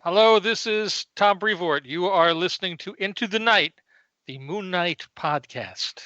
Hello, this is Tom Brevoort. You are listening to Into the Night, the Moon Knight podcast.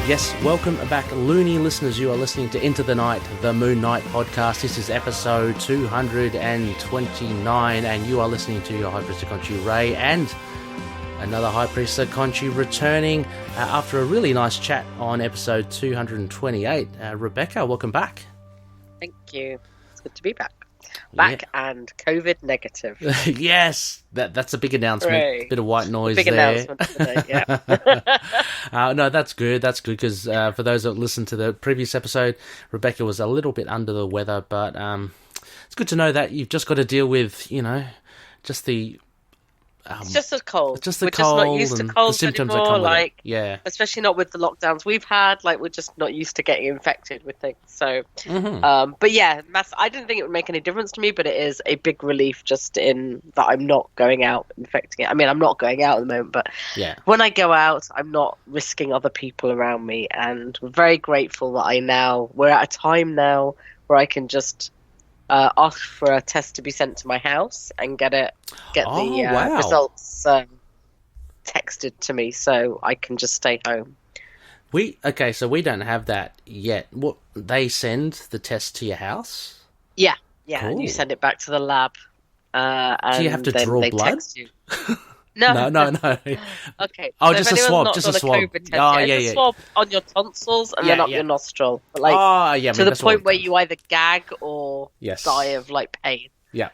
Yes, welcome back, Looney listeners. You are listening to Into the Night, the Moon Knight podcast. This is episode 229, and you are listening to your High Priest of Khonshu, Ray, and another High Priest of Khonshu returning after a really nice chat on episode 228. Rebecca, welcome back. Thank you. It's good to be back. And COVID negative. Yes, that's a big announcement. Hooray. Bit of white noise big there. Announcement today, yeah. No, that's good because for those that listened to the previous episode, Rebecca was a little bit under the weather, but it's good to know that you've just got to deal with, just the... it's just a cold. Just the we're cold, just not used to colds the symptoms anymore, that come with like, it. Yeah. especially not with the lockdowns we've had. Like, we're just not used to getting infected with things. So, but yeah, I didn't think it would make any difference to me, but it is a big relief just in that I'm not going out infecting it. I mean, I'm not going out at the moment, but when I go out, I'm not risking other people around me, and we're very grateful that we're at a time now where I can just ask for a test to be sent to my house and get the results texted to me, so I can just stay home. So we don't have that yet. What, they send the test to your house? Yeah, cool. And you send it back to the lab. Do you have to draw blood? Text you. No. Okay. Oh, so just a swab. Just a swab. It's a swab on your tonsils and then up your nostril. But to the point where you either gag or die of pain. Yeah.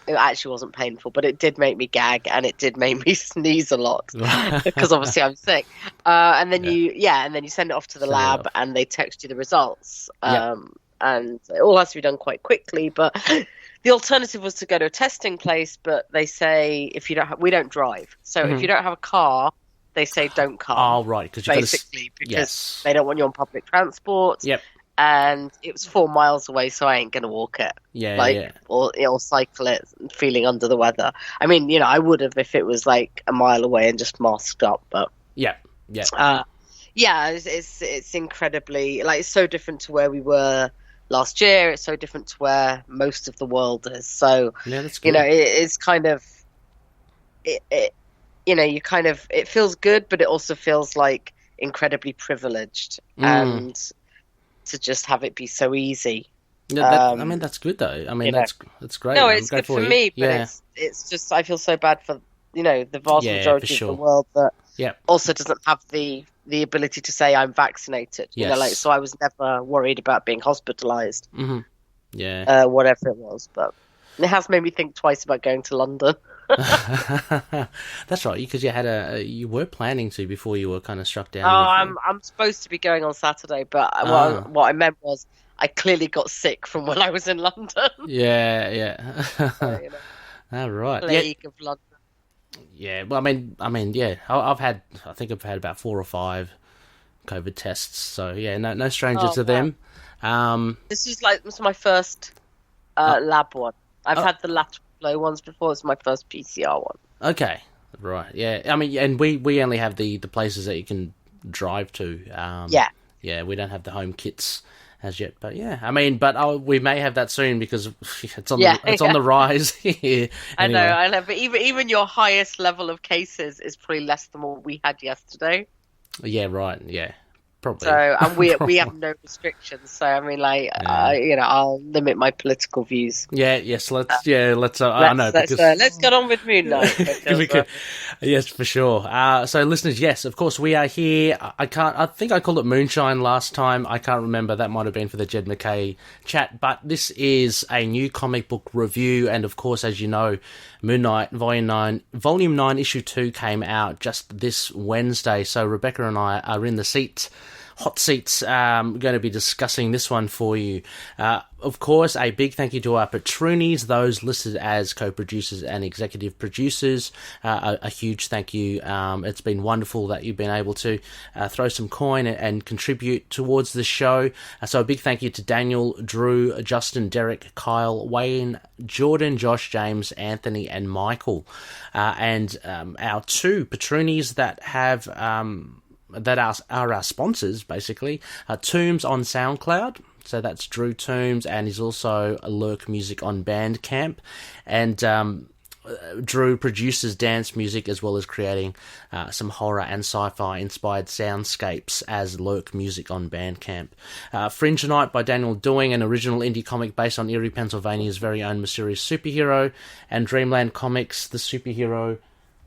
It actually wasn't painful, but it did make me gag and it did make me sneeze a lot because obviously I'm sick. And then you send it off to the lab and they text you the results. And it all has to be done quite quickly, but the alternative was to go to a testing place, but they say we don't drive. So if you don't have a car, they say don't come. Oh, right. Because they don't want you on public transport. Yep. And it was 4 miles away, so I ain't going to walk it. Or cycle it, feeling under the weather. I mean, I would have if it was a mile away and just masked up, but... it's incredibly... it's so different to where we were last year. It's so different to where most of the world is. So, that's good. It's kind of... It feels good, but it also feels incredibly privileged. And... to just have it be so easy. That's good though. That's great. No, it's good for me, but it's just I feel so bad for the vast majority of the world that also doesn't have the ability to say I'm vaccinated. Yes. So I was never worried about being hospitalized. Mm-hmm. Whatever it was, but it has made me think twice about going to London. That's right, because you were planning to before you were kind of struck down. I'm supposed to be going on Saturday, but what I meant was I clearly got sick from when I was in London. All right. Plague of London. Yeah, well, I think I've had about 4 or 5 COVID tests, so no stranger to them. This is my first lab one. I've had the lateral flow ones before. It's my first PCR one. Okay, right, yeah. And we only have the places that you can drive to. We don't have the home kits as yet, but we may have that soon because it's on the rise here. Anyway. I know, but even your highest level of cases is probably less than what we had yesterday. Yeah, right, yeah. Probably. So, and we have no restrictions. So, I'll limit my political views. Let's get on with Moon Knight. Yes, for sure. So, listeners, yes, of course, we are here. I think I called it Moonshine last time. I can't remember. That might have been for the Jed Mackay chat. But this is a new comic book review, and of course, as you know, Moon Knight Volume 9, Issue 2 came out just this Wednesday. So, Rebecca and I are in the seat hot seats, going to be discussing this one for you. Of course, a big thank you to our patroonies, those listed as co-producers and executive producers. A huge thank you. It's been wonderful that you've been able to throw some coin and contribute towards the show. So a big thank you to Daniel, Drew, Justin, Derek, Kyle, Wayne, Jordan, Josh, James, Anthony, and Michael. And our two patroonies that have that are our sponsors, basically, Tombs on SoundCloud. So that's Drew Toombs, and he's also a Lurk Music on Bandcamp. And Drew produces dance music as well as creating some horror and sci-fi inspired soundscapes as Lurk Music on Bandcamp. Fringe Knight by Daniel Doing, an original indie comic based on Erie, Pennsylvania's very own mysterious superhero. And Dreamland Comics, the superhero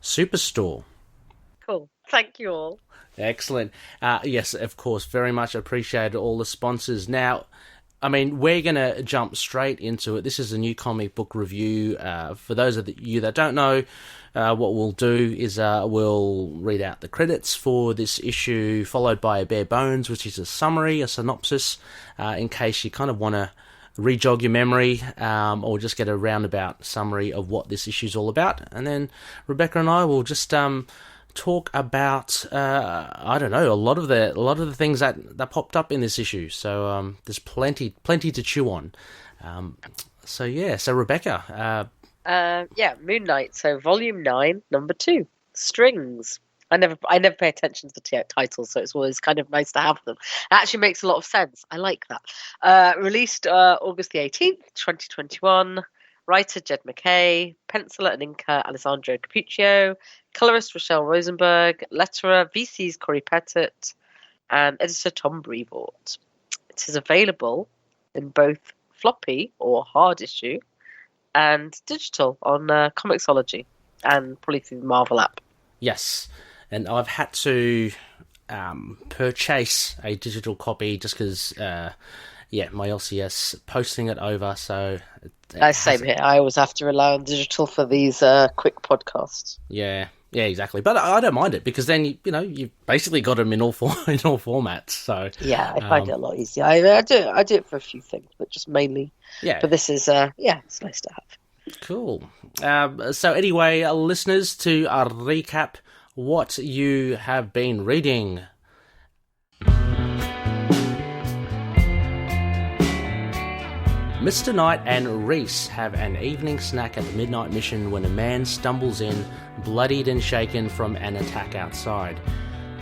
superstore. Cool. Thank you all. Excellent. Yes, of course, very much appreciated all the sponsors. Now, I mean, we're going to jump straight into it. This is a new comic book review. For those of you that don't know, what we'll do is we'll read out the credits for this issue, followed by a bare bones, which is a summary, a synopsis, in case you kind of want to re-jog your memory or just get a roundabout summary of what this issue's all about. And then Rebecca and I will just talk about I don't know, a lot of the things that popped up in this issue. So there's plenty to chew on. So Rebecca, Moon Knight. So Volume 9, Number 2, Strings. I never pay attention to the titles, so it's always kind of nice to have them. It actually makes a lot of sense. I like that. Released August the 18th, 2021. Writer Jed Mackay, penciler and inker Alessandro Cappuccio, colorist Rachelle Rosenberg, letterer VC's Corey Petit, and editor Tom Brevoort. It is available in both floppy or hard issue and digital on Comixology and probably through the Marvel app. Yes, and I've had to purchase a digital copy just because, my LCS posting it over, so... Same here. I always have to rely on digital for these quick podcasts. Yeah, exactly. But I don't mind it because then you've basically got them in all formats. So yeah, I find it a lot easier. I do it for a few things, but just mainly. Yeah. But this is it's nice to have. Cool. So anyway, listeners, to recap what you have been reading. Mr. Knight and Reese have an evening snack at the Midnight Mission when a man stumbles in, bloodied and shaken from an attack outside.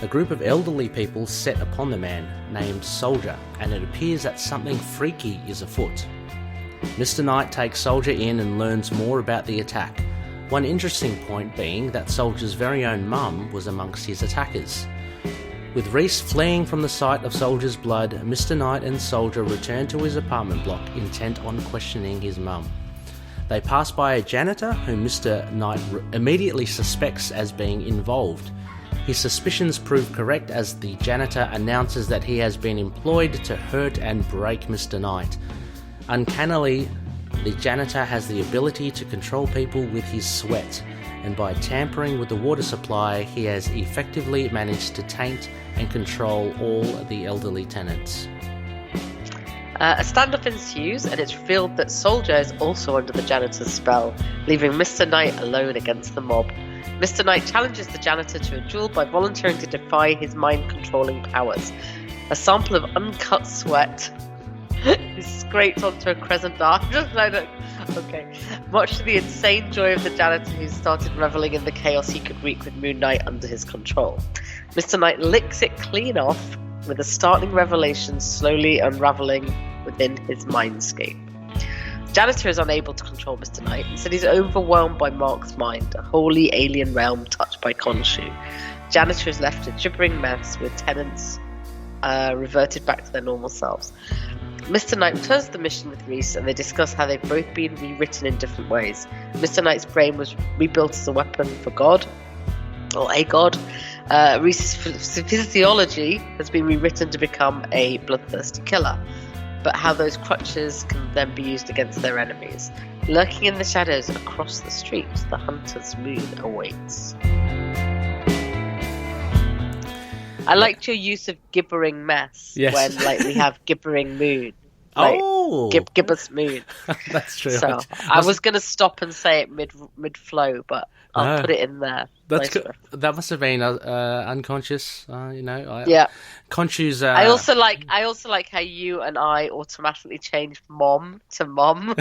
A group of elderly people set upon the man, named Soldier, and it appears that something freaky is afoot. Mr. Knight takes Soldier in and learns more about the attack, one interesting point being that Soldier's very own mum was amongst his attackers. With Reese fleeing from the sight of Soldier's blood, Mr. Knight and Soldier return to his apartment block intent on questioning his mum. They pass by a janitor whom Mr. Knight immediately suspects as being involved. His suspicions prove correct as the janitor announces that he has been employed to hurt and break Mr. Knight. Uncannily, the janitor has the ability to control people with his sweat, and by tampering with the water supply, he has effectively managed to taint and control all the elderly tenants. A standoff ensues, and it's revealed that Soldier is also under the janitor's spell, leaving Mr. Knight alone against the mob. Mr. Knight challenges the janitor to a duel by volunteering to defy his mind-controlling powers. A sample of uncut sweat is scraped onto a crescent dart. Okay. Much to the insane joy of the janitor, who started reveling in the chaos he could wreak with Moon Knight under his control. Mr. Knight licks it clean off, with the startling revelation slowly unraveling within his mindscape. Janitor is unable to control Mr. Knight, instead he's overwhelmed by Mark's mind, a wholly alien realm touched by Khonshu. Janitor is left a gibbering mess, with tenants reverted back to their normal selves. Mr. Knight returns to the mission with Reese, and they discuss how they've both been rewritten in different ways. Mr. Knight's brain was rebuilt as a weapon for God, or a god. Reese's physiology has been rewritten to become a bloodthirsty killer, but how those crutches can then be used against their enemies. Lurking in the shadows across the street, the hunter's moon awaits. I liked your use of gibbering mess when like we have gibbering moon. Like, gibbous moon. That's true. So I was going to stop and say it mid flow, but I'll put it in there. That's good. That must have been unconscious. Yeah. Conscious. I also like how you and I automatically change mom to mom.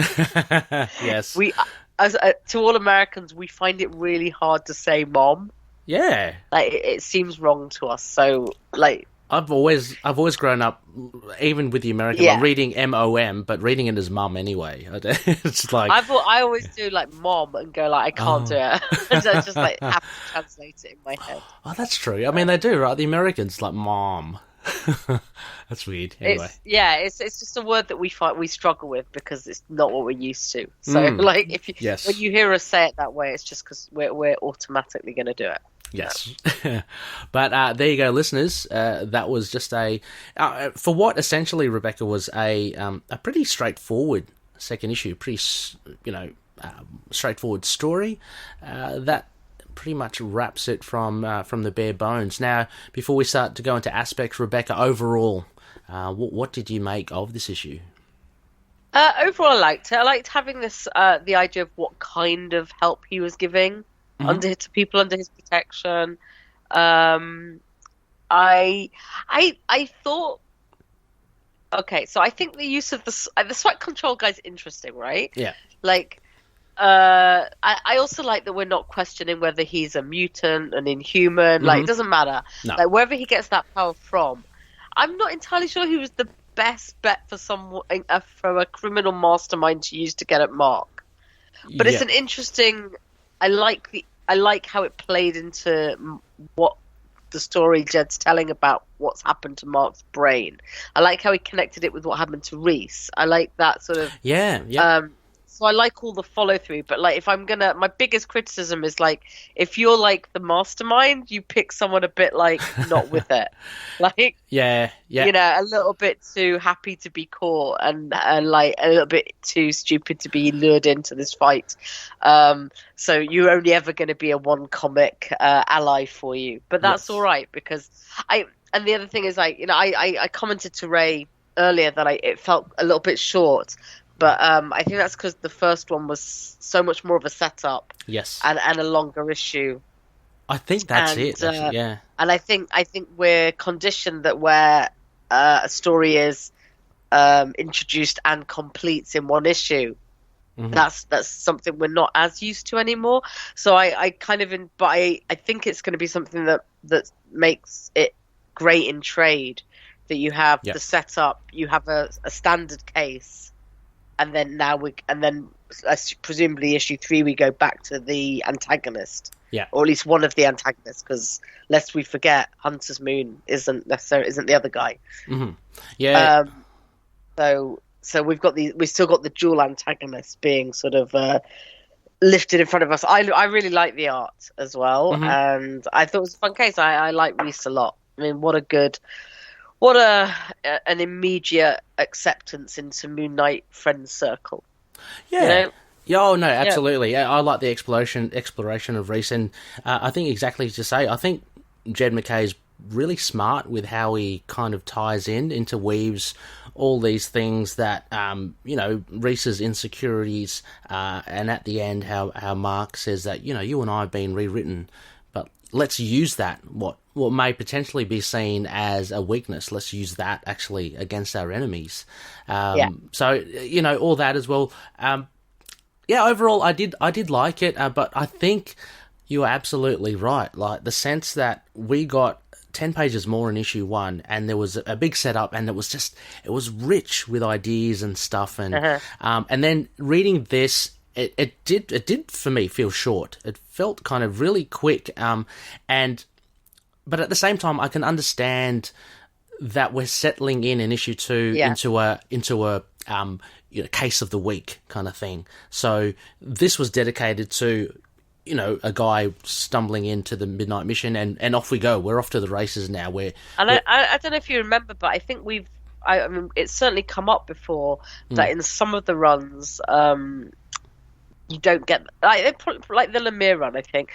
Yes. We, to all Americans, we find it really hard to say mom. Yeah. Like it seems wrong to us. So like. I've always grown up, even with the American one, reading MOM, but reading it as mum anyway. It's like I always do like mom and go like I can't do it. So I just like have to translate it in my head. Oh, that's true. I mean, they do, right? The Americans like mom. That's weird. Anyway, it's just a word that we struggle with because it's not what we're used to. So like when you hear us say it that way, it's just because we're automatically going to do it. Yes. But there you go, listeners. That was just for what essentially, Rebecca, was a pretty straightforward second issue, pretty, straightforward story. That pretty much wraps it from the bare bones. Now, before we start to go into aspects, Rebecca, overall, what did you make of this issue? Overall, I liked it. I liked having this, the idea of what kind of help he was giving. To people under his protection. I thought. Okay, so I think the use of the sweat control guy is interesting, right? Yeah. Like, I also like that we're not questioning whether he's a mutant, an inhuman. Like, it doesn't matter. No. Like, wherever he gets that power from, I'm not entirely sure he was the best bet for for a criminal mastermind to use to get at Mark. But it's an interesting. I like how it played into what the story Jed's telling about what's happened to Mark's brain. I like how he connected it with what happened to Reese. I like that sort of so I like all the follow through, but like if I'm gonna, my biggest criticism is like if you're like the mastermind, you pick someone a bit like not with it, like a little bit too happy to be caught and like a little bit too stupid to be lured into this fight. So you're only ever going to be a one comic ally for you, but that's all right because and the other thing is I commented to Ray earlier that it felt a little bit short. But I think that's because the first one was so much more of a setup, and a longer issue. I think that's it. Actually, yeah, and I think we're conditioned that where a story is introduced and completes in one issue, that's something we're not as used to anymore. So I think it's going to be something that makes it great in trade. That you have the setup, you have a standard case. And then presumably issue 3 we go back to the antagonist, or at least one of the antagonists, because lest we forget, Hunter's Moon isn't the other guy. So we've still got the dual antagonists being sort of lifted in front of us. I really like the art as well, and I thought it was a fun case. I like Reese a lot. I mean, what an immediate acceptance into Moon Knight friend circle. Yeah. You know? Yeah, oh no, absolutely. Yeah. I like the exploration of Reese, and I think exactly as you say, I think Jed Mackay is really smart with how he kind of ties interweaves all these things that, Reese's insecurities, and at the end how Mark says that, you and I have been rewritten, but let's use that, what may potentially be seen as a weakness, let's use that actually against our enemies. So, all that as well. Overall, I did like it, but I think you are absolutely right. Like, the sense that we got 10 pages more in issue 1, and there was a big setup, and it was rich with ideas and stuff, and then reading this, it did for me feel short. It felt kind of really quick, but at the same time, I can understand that we're settling in issue 2 into a case of the week kind of thing. So this was dedicated to, a guy stumbling into the midnight mission, and off we go. We're off to the races now. I don't know if you remember, but I think I mean, it's certainly come up before that in some of the runs, you don't get like the Lemire run, I think,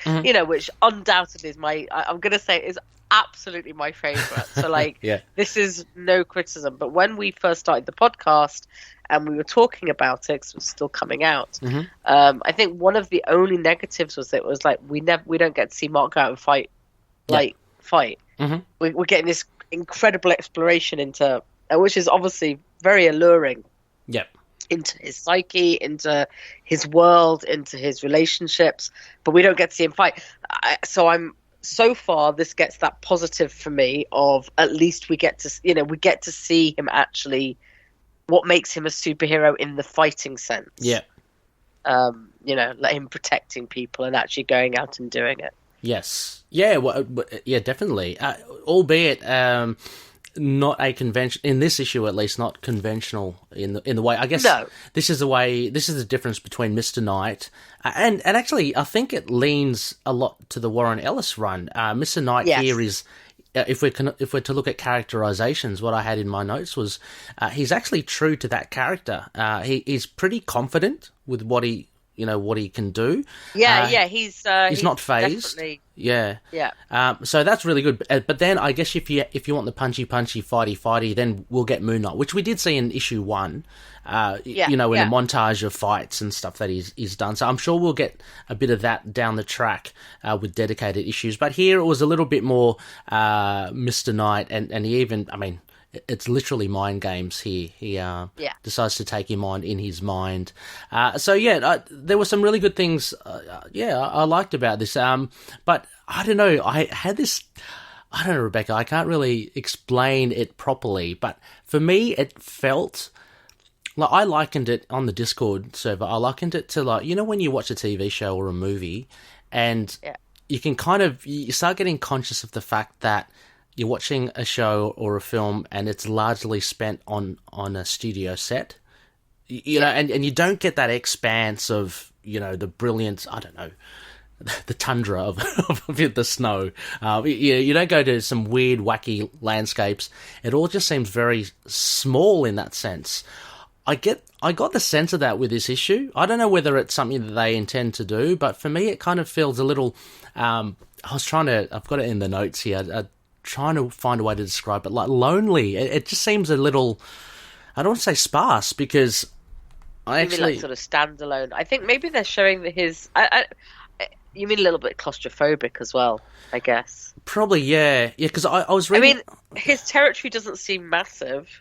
which undoubtedly is I'm going to say is absolutely my favorite. So like, Yeah. this is no criticism. But when we first started the podcast and we were talking about it, 'cause it was still coming out, I think one of the only negatives was that it was like we don't get to see Mark go out and fight, fight. We're getting this incredible exploration into, which is obviously very alluring. Yep. Into his psyche, into his world, into his relationships, but we don't get to see him fight. So far, this gets that positive for me of at least we get to see him actually, what makes him a superhero in the fighting sense. Yeah. Let him protecting people and actually going out and doing it. Yes. Yeah. Well, yeah. Definitely. Albeit not a convention in this issue, at least not conventional in the way. I guess this is the difference between Mr. Knight and actually I think it leans a lot to the Warren Ellis run. Mr. Knight here is. If we're to look at characterizations, what I had in my notes was he's actually true to that character. He's pretty confident with what he can do. He's not phased. Yeah. So that's really good. But then I guess if you want the punchy, fighty, then we'll get Moon Knight, which we did see in issue 1. In a montage of fights and stuff that he's done. So I'm sure we'll get a bit of that down the track with dedicated issues. But here it was a little bit more Mr. Knight, and he even, I mean, it's literally mind games here. He decides to take him on in his mind. There were some really good things. I liked about this. But I don't know. I had this. I don't know, Rebecca. I can't really explain it properly. But for me, it felt. Like, I likened it on the Discord server. I likened it to, like, when you watch a TV show or a movie, and you can you start getting conscious of the fact that you're watching a show or a film and it's largely spent on a studio set, and you don't get that expanse of the brilliance. I don't know. The tundra of the snow. You don't go to some weird, wacky landscapes. It all just seems very small in that sense. I got the sense of that with this issue. I don't know whether it's something that they intend to do, but for me it kind of feels a little... I've got it in the notes here, trying to find a way to describe it, like lonely. It just seems a little... I don't want to say sparse, because I mean like sort of standalone. I think maybe they're showing that his... you mean a little bit claustrophobic as well, I guess. Probably, yeah. Yeah, because I was reading... I mean, his territory doesn't seem massive.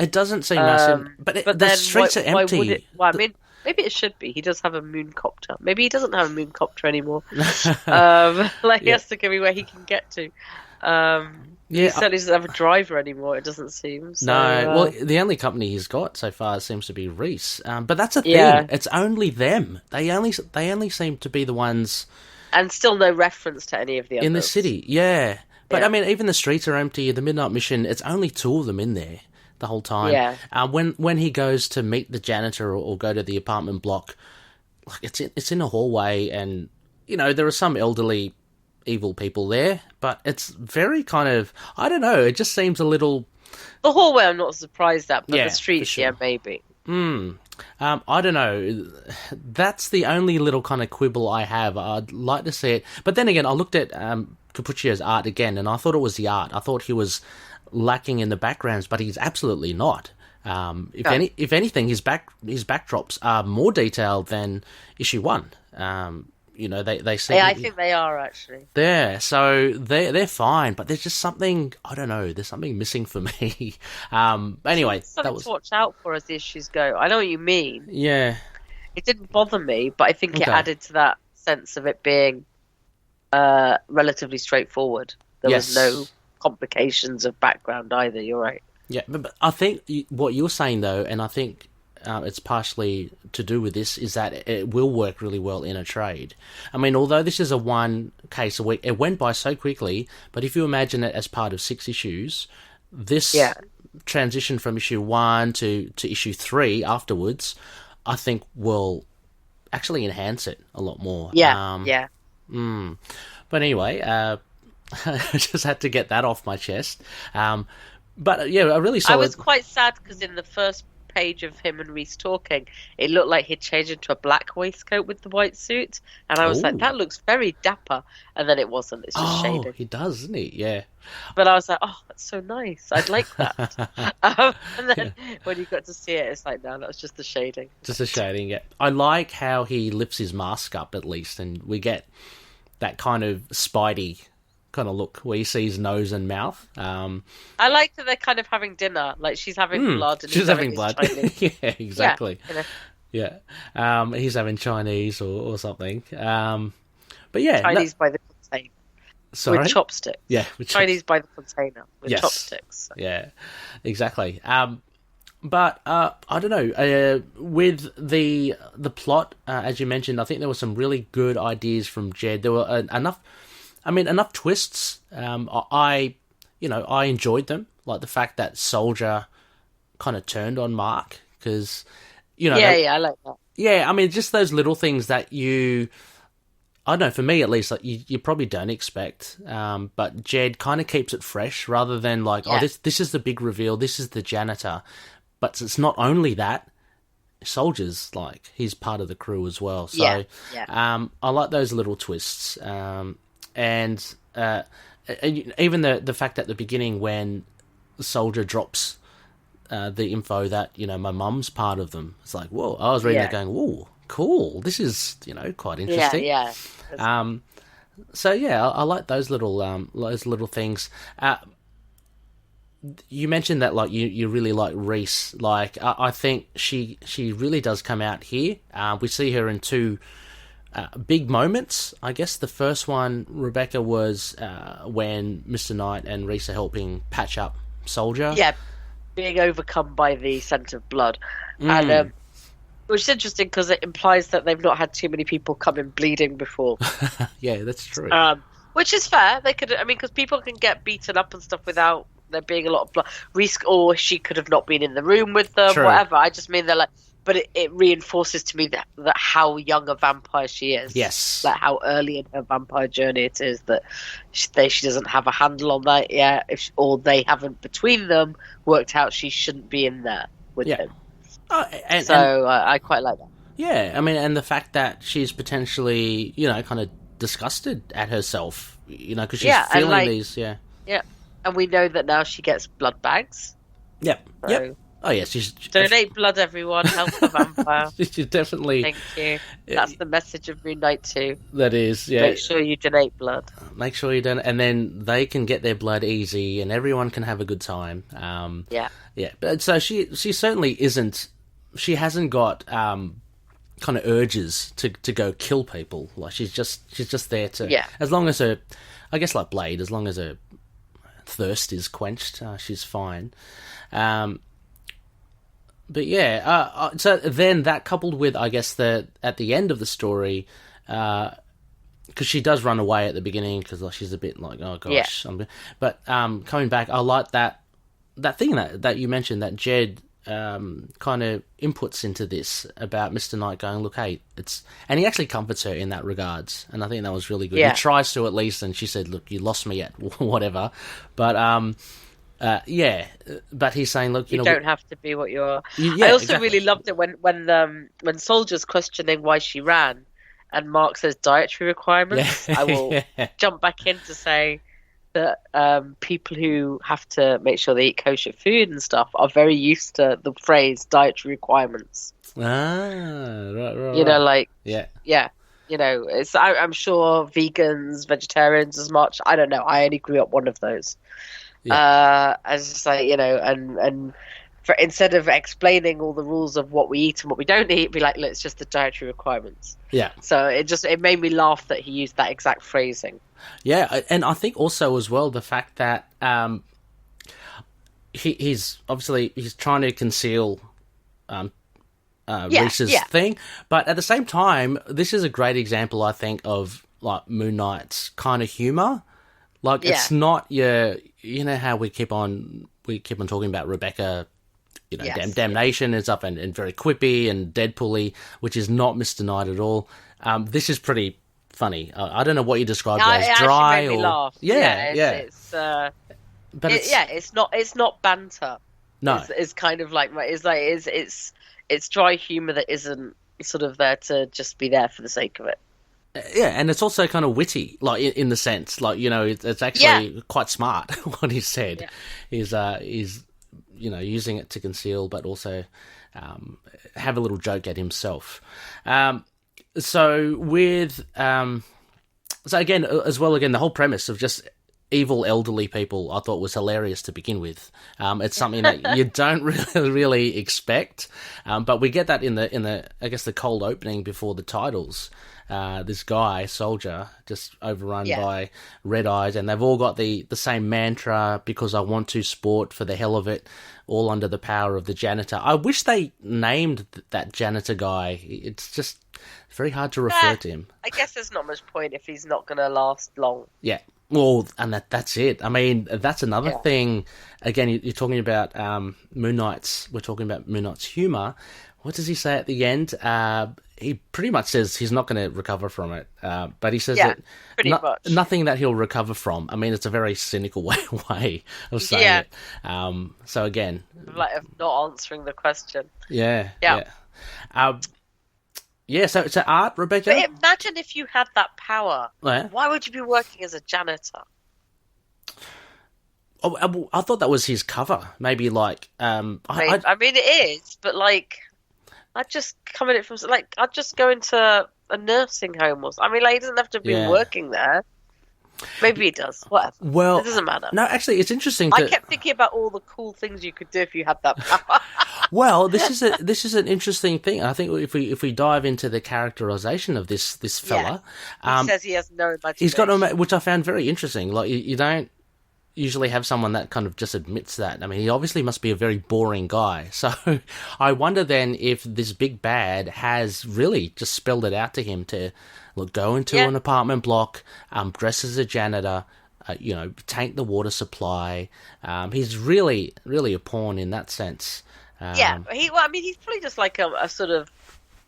It doesn't seem massive, but the streets are empty. Why would it? Well, I mean, maybe it should be. He does have a mooncopter. Maybe he doesn't have a mooncopter anymore. He has to go where he can get to. He certainly doesn't have a driver anymore. It doesn't seem. So, well, the only company he's got so far seems to be Reese. But that's a thing. It's only them. They only seem to be the ones. And still no reference to any of the others in the city. Yeah, but I mean, even the streets are empty. The Midnight Mission. It's only 2 of them in there the whole time. Yeah. When he goes to meet the janitor or go to the apartment block, like it's in a hallway, and there are some elderly, evil people there, but it's very kind of, I don't know. It just seems a little. The hallway, I'm not surprised at, but the streets, sure. Maybe. I don't know. That's the only little kind of quibble I have. I'd like to see it, but then again, I looked at Cappuccio's art again, and I thought it was the art. I thought he was lacking in the backgrounds, but he's absolutely not. If anything, his backdrops are more detailed than issue 1. They seem. Yeah, I think they are actually. So they're fine, but there's just something, I don't know. There's something missing for me. Anyway, something to watch out for as the issues go. I know what you mean. Yeah, it didn't bother me, but I think it added to that sense of it being relatively straightforward. There was no complications of background either. You're right. Yeah, but I think what you're saying though, and I think it's partially to do with this, is that it will work really well in a trade. I mean, although this is a 1 case a week, it went by so quickly, but if you imagine it as part of 6 issues, this transition from issue 1 to issue 3 afterwards, I think will actually enhance it a lot more. But anyway, I just had to get that off my chest. But yeah, I really saw. I was quite sad because in the first page of him and Reese talking, it looked like he'd changed into a black waistcoat with the white suit, and I was like, that looks very dapper, and then it wasn't. It's just shading. Oh, he does, doesn't he? Yeah. But I was like, oh, that's so nice. I'd like that. And then when you got to see it, it's like, no, that was just the shading. Just the shading, yeah. I like how he lifts his mask up at least, and we get that kind of Spidey kind of look where you see his nose and mouth. I like that they're kind of having dinner. Like, she's having blood. And she's having blood. Chinese. Yeah, exactly. Yeah. He's having Chinese or something. But yeah. Chinese by the container. Sorry? With chopsticks. Yeah. Chinese by the container with chopsticks. Yeah, exactly. But I don't know. With the plot, as you mentioned, I think there were some really good ideas from Jed. There were enough twists. I enjoyed them. Like the fact that Soldier kind of turned on Mark because, I like that. Yeah, I mean, just those little things that I don't know, for me at least, like you probably don't expect. But Jed kind of keeps it fresh rather than like, this is the big reveal. This is the janitor. But it's not only that. Soldier's like he's part of the crew as well. So I like those little twists. And even the fact at the beginning when the Soldier drops the info that my mum's part of them, it's like, whoa! I was reading it going, whoa, cool! This is quite interesting. Yeah. So I like those little things. You mentioned that like you really like Reese. Like I think she really does come out here. We see her in two big moments. I guess the first one, Rebecca, was when Mr. Knight and Reese are helping patch up Soldier. Yeah, being overcome by the scent of blood. And which is interesting because it implies that they've not had too many people come in bleeding before. Yeah, that's true. Which is fair. They could, because people can get beaten up and stuff without there being a lot of blood. Reese, or she could have not been in the room with them, whatever. I just mean they're like, but it reinforces to me that how young a vampire she is. Yes. Like how early in her vampire journey it is that she doesn't have a handle on that yet, or they haven't between them worked out she shouldn't be in there with him. I quite like that. Yeah, I mean, and the fact that she's potentially, kind of disgusted at herself, because she's feeling these, Yeah, and we know that now she gets blood bags. Yep. Oh, yes. She's donate blood, everyone. Help the vampire. She's definitely... Thank you. That's the message of Moon Knight 2. That is, yeah. Make sure you donate blood. Make sure you donate, and then they can get their blood easy, and everyone can have a good time. Yeah. But so she certainly isn't... She hasn't got kind of urges to go kill people. Like she's just there to... Yeah. As long as her... I guess like Blade, as long as her thirst is quenched, she's fine. But yeah, so then that coupled with, I guess, at the end of the story, because she does run away at the beginning because she's a bit like, oh gosh. Yeah. But coming back, I like that thing that you mentioned that Jed kind of inputs into this about Mr. Knight going, look, hey, and he actually comforts her in that regards, and I think that was really good. Yeah. He tries to at least, and she said, look, you lost me at whatever, but but he's saying, look, you don't have to be what you are. I also really loved it when Soldier's questioning why she ran, and Mark says dietary requirements. I will jump back in to say that people who have to make sure they eat kosher food and stuff are very used to the phrase dietary requirements. Right. It's I'm sure vegans, vegetarians as much. I don't know. I only grew up one of those. As just like, and for instead of explaining all the rules of what we eat and what we don't eat, be like, look, it's just the dietary requirements. Yeah. So it made me laugh that he used that exact phrasing. Yeah, and I think also as well the fact that he's trying to conceal Reese's thing, but at the same time, this is a great example, I think, of like Moon Knight's kind of humor. Like it's not your, how we keep on talking about Rebecca, damnation and stuff, and very quippy and Deadpool-y, which is not Mr. Knight at all. This is pretty funny. I don't know what you described as dry made me laugh. It's not banter. No. Is kind of like it's dry humor that isn't sort of there to just be there for the sake of it. Yeah, and it's also kind of witty, like in the sense, like, you know, it's actually quite smart what he said. Is you know, using it to conceal, but also have a little joke at himself. So again, as well, again, the whole premise of just evil elderly people I thought was hilarious to begin with. It's something that you don't really expect, but we get that in the I guess the cold opening before the titles. This guy, soldier, just overrun by red eyes, and they've all got the same mantra, because I want to sport for the hell of it, all under the power of the janitor. I wish they named that janitor guy. It's just very hard to refer to him. I guess there's not much point if he's not going to last long. Yeah. Well, and that's it. I mean, that's another thing. Again, you're talking about Moon Knight's. We're talking about Moon Knight's humor. What does he say at the end? He pretty much says he's not going to recover from it, but he says that nothing that he'll recover from. I mean, it's a very cynical way of saying it. So again, like of not answering the question. Yeah. So art, Rebecca. But imagine if you had that power. Why would you be working as a janitor? Oh, I thought that was his cover. Maybe like I mean, it is, but like, I'd just come in it from like I'd just go into a nursing home or something. I mean, like, he doesn't have to be working there. Maybe he does. Whatever. Well, it doesn't matter. No, actually, it's interesting. I kept thinking about all the cool things you could do if you had that power. Well, this is an interesting thing. I think if we dive into the characterization of this fella, he says he has no imagination. He's got no, which I found very interesting. Like, you don't usually have someone that kind of just admits that. I mean, he obviously must be a very boring guy. So I wonder then if this big bad has really just spelled it out to him to go into an apartment block, dress as a janitor, taint the water supply. He's really, really a pawn in that sense. He's probably just like a sort of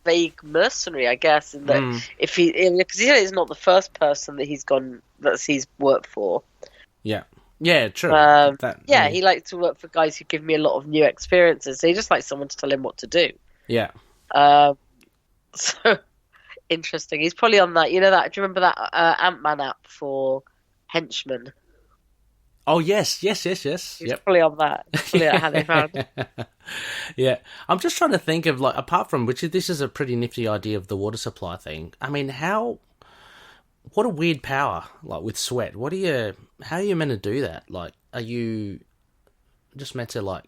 vague mercenary, I guess. In that because he's not the first person that he's worked for. Yeah, true. He likes to work for guys who give me a lot of new experiences. So he just likes someone to tell him what to do. Yeah. So interesting. He's probably on that. You know that? Do you remember that Ant-Man app for henchmen? Oh yes. He's probably on that. Probably how they found. Yeah, I'm just trying to think of, like, apart from which, this is a pretty nifty idea of the water supply thing. I mean, what a weird power, like with sweat. How are you meant to do that? Like, are you just meant to like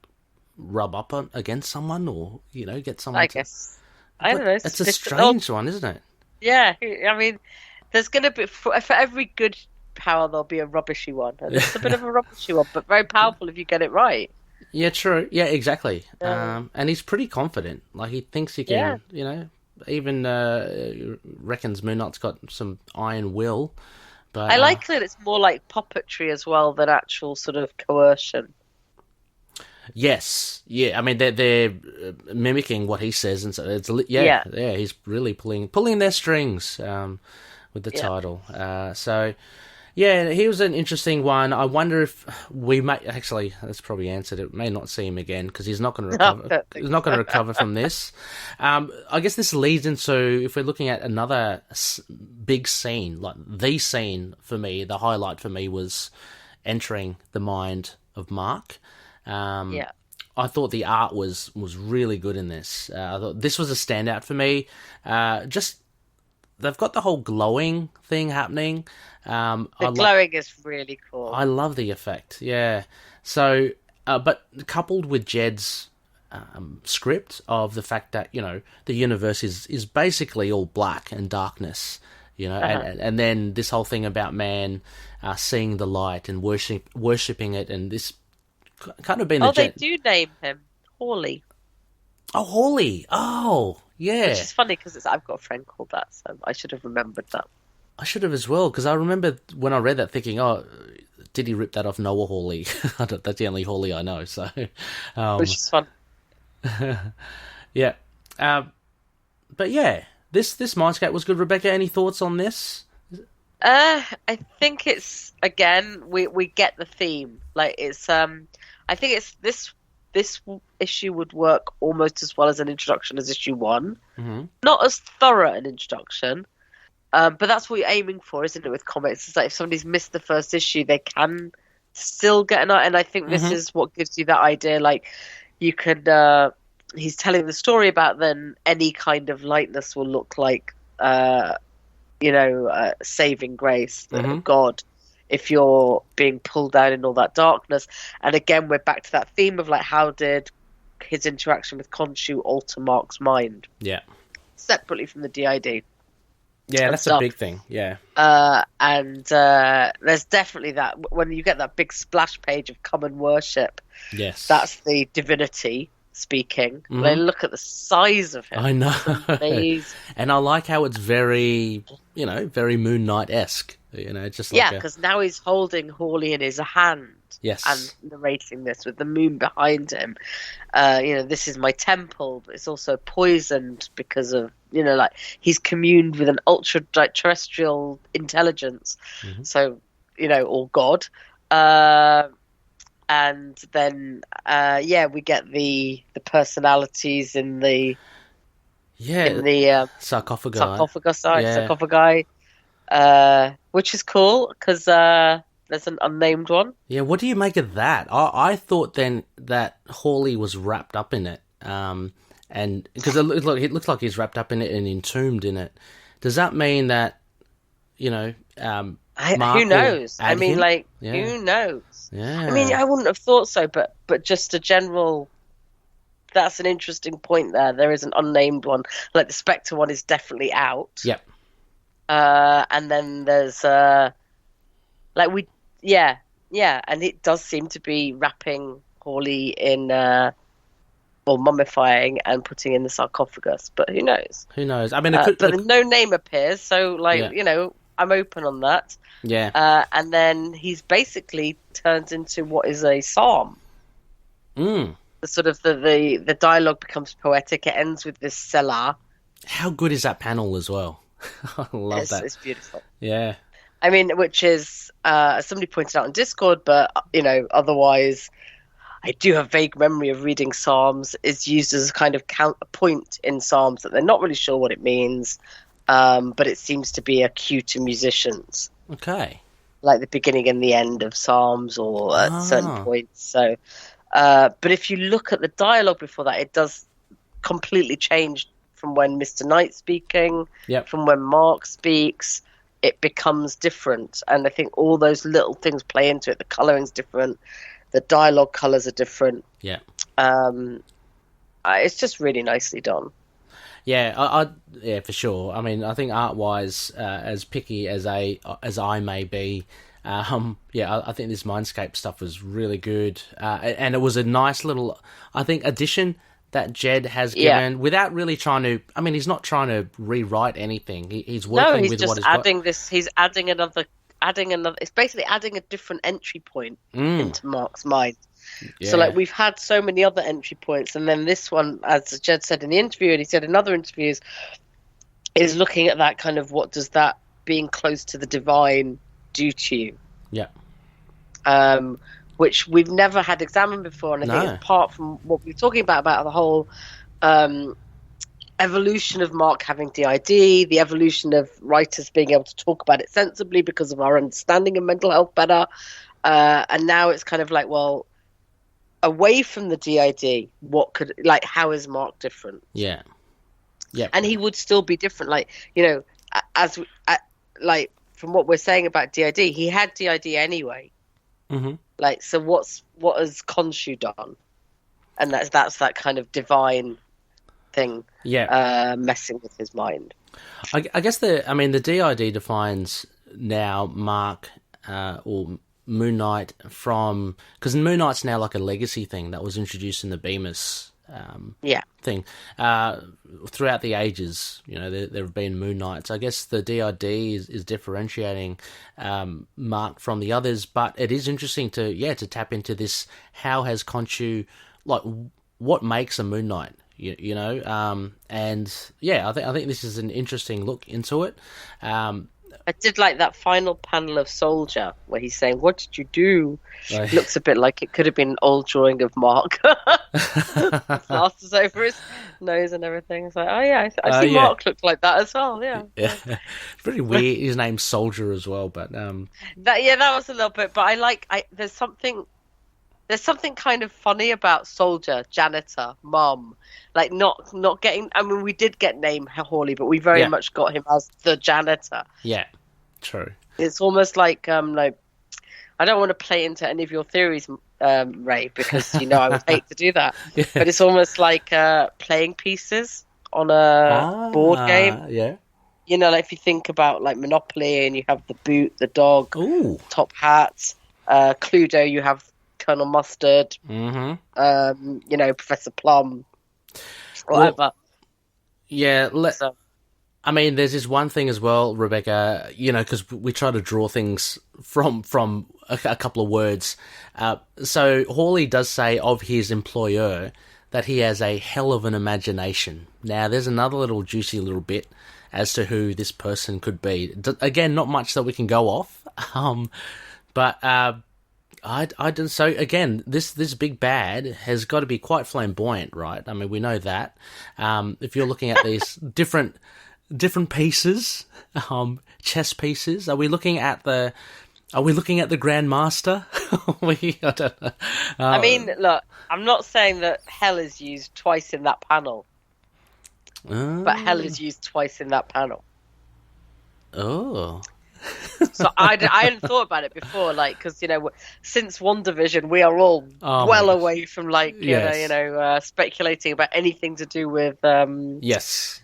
rub up against someone, or get someone? I guess. I don't know. It's a strange one, isn't it? Yeah, I mean, there's gonna be for every good power there'll be a rubbishy one, and it's a bit of a rubbishy one, but very powerful if you get it right. Yeah, true. Yeah, exactly. And he's pretty confident. Like, he thinks he can. Even reckons Moon Knight's got some iron will. But I like that it's more like puppetry as well than actual sort of coercion. Yes, yeah. I mean, they're mimicking what he says, and so it's he's really pulling their strings with the title. So. Yeah, he was an interesting one. I wonder if we may actually. That's probably answered it. May not see him again because he's not going to recover. He's not going to recover from this. I guess this leads into, if we're looking at another big scene, like the scene for me, the highlight for me was entering the mind of Mark. I thought the art was really good in this. I thought this was a standout for me. Just they've got the whole glowing thing happening. The glowing is really cool. I love the effect, yeah. So, but coupled with Jed's script of the fact that, the universe is basically all black and darkness, and then this whole thing about man seeing the light and worshipping it, and this kind of been... they do name him Hawley. Oh, Hawley! Oh, yeah. Which is funny because I've got a friend called that, so I should have remembered that. I should have as well, because I remember when I read that thinking, did he rip that off Noah Hawley? That's the only Hawley I know, so... which is fun. Yeah. But yeah, this Mindscape was good. Rebecca, any thoughts on this? I think it's, again, we get the theme. Like, it's, I think it's this this issue would work almost as well as an introduction as issue 1. Mm-hmm. Not as thorough an introduction, but that's what you're aiming for, isn't it, with comics? It's like if somebody's missed the first issue, they can still get an eye. And I think this is what gives you that idea. Like, you could... he's telling the story about then any kind of lightness will look like, saving grace of God if you're being pulled down in all that darkness. And again, we're back to that theme of like, how did his interaction with Khonshu alter Mark's mind? Yeah. Separately from the DID. Yeah, that's a big thing. Yeah. And there's definitely that when you get that big splash page of come and worship. Yes. That's the divinity speaking. Like, look at the size of him. I know. Amazing. And I like how it's very, very Moon Knight-esque. Just like because now he's holding Hawley in his hand. Yes. And narrating this with the moon behind him. This is my temple, but it's also poisoned because of, he's communed with an ultra-terrestrial intelligence. So, or God. And then, we get the personalities in the sarcophagi, which is cool because there's an unnamed one. Yeah, what do you make of that? I thought then that Hawley was wrapped up in it, and because it looks like he's wrapped up in it and entombed in it. Does that mean that Mark who knows? I mean, who knows? Yeah. I mean, I wouldn't have thought so, but just a general. That's an interesting point there. There is an unnamed one. Like the Spectre one is definitely out. Yep. And then there's and it does seem to be wrapping Hawley in mummifying and putting in the sarcophagus, but who knows? Who knows? I mean, but no name appears, so I'm open on that. Yeah. And then he's basically turns into what is a psalm. The sort of the dialogue becomes poetic. It ends with this Selah. How good is that panel as well? I love that. It's beautiful. Yeah. I mean, which is somebody pointed out on Discord, but otherwise, I do have vague memory of reading Psalms. It's used as a kind of point in Psalms that they're not really sure what it means, but it seems to be a cue to musicians. Okay. Like the beginning and the end of Psalms, or at certain points. So, but if you look at the dialogue before that, it does completely change from when Mr. Knight's speaking, from when Mark speaks. It becomes different, and I think all those little things play into it. The coloring's different, the dialogue colors are different. Yeah. It's just really nicely done. Yeah, yeah, for sure. I mean, I think art-wise, as picky as I may be, I think this Mindscape stuff was really good, and it was a nice little, I think, addition that Jed has given without really trying to. I mean, he's not trying to rewrite anything. He's working with what he's adding this. He's adding another. It's basically adding a different entry point into Mark's mind. Yeah. So, we've had so many other entry points, and then this one, as Jed said in the interview, and he said in other interviews, is looking at that kind of what does that being close to the divine do to you? Yeah. Which we've never had examined before, and I think apart from what we're talking about the whole evolution of Mark having DID, the evolution of writers being able to talk about it sensibly because of our understanding of mental health better, and now it's kind of like, well, away from the DID, how is Mark different? Yeah. Yeah. And he would still be different. From what we're saying about DID, he had DID anyway. Mm-hmm. So what has Khonshu done? And that's that kind of divine thing. Yeah. Messing with his mind. I guess the DID defines now Mark or Moon Knight from, because Moon Knight's now like a legacy thing that was introduced in the Bemis thing. Throughout the ages, there have been Moon Knights. I guess the DID is differentiating Mark from the others, but it is interesting to tap into this. How has Khonshu, what makes a Moon Knight? I think this is an interesting look into it. I did like that final panel of Soldier where he's saying, "What did you do?" It looks a bit like it could have been an old drawing of Mark. Plasters over his nose and everything. It's like, oh yeah, I see Mark looked like that as well. Yeah, yeah. Pretty weird. His name's Soldier as well, but that was a little bit. But there's something kind of funny about Soldier, janitor, mum, like not getting. I mean, we did get name Hawley, but we very much got him as the janitor. Yeah, true. It's almost like I don't want to play into any of your theories, Ray, because I would hate to do that. But it's almost like playing pieces on a board game. Yeah. Like if you think about like Monopoly, and you have the boot, the dog, top hat, Cluedo, you have Colonel Mustard, Professor Plum, whatever. I mean, there's this one thing as well, Rebecca, because we try to draw things from a couple of words. So Hawley does say of his employer that he has a hell of an imagination. Now, there's another little juicy little bit as to who this person could be. Again, not much that we can go off, but I didn't. So again, this big bad has got to be quite flamboyant, right? I mean, we know that. If you're looking at these different pieces, chess pieces, are we looking at the Grandmaster? I don't know. I mean, look, I'm not saying that hell is used twice in that panel, but hell is used twice in that panel. Oh. So I hadn't thought about it before, like, because since WandaVision, we are all well away from speculating about anything to do with yes.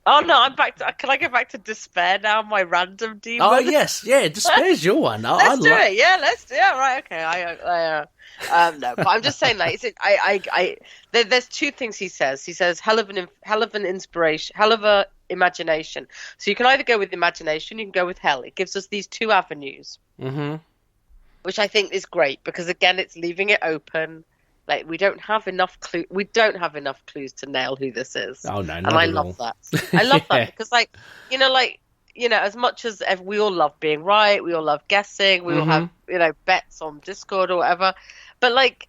Oh no, I'm back to. Can I go back to Despair now? My random demon. Oh yes, yeah, Despair's your one. Let's do it. Yeah, let's do it. Yeah, right. Okay. No, but I'm just saying, like, there's two things he says. He says hell of an inspiration, hell of a imagination. So you can either go with imagination, you can go with hell. It gives us these two avenues, which I think is great because again, it's leaving it open. Like we don't have enough clues to nail who this is. Oh no, and I love that. I love that because, as much as we all love being right, we all love guessing, we all have bets on Discord or whatever, but like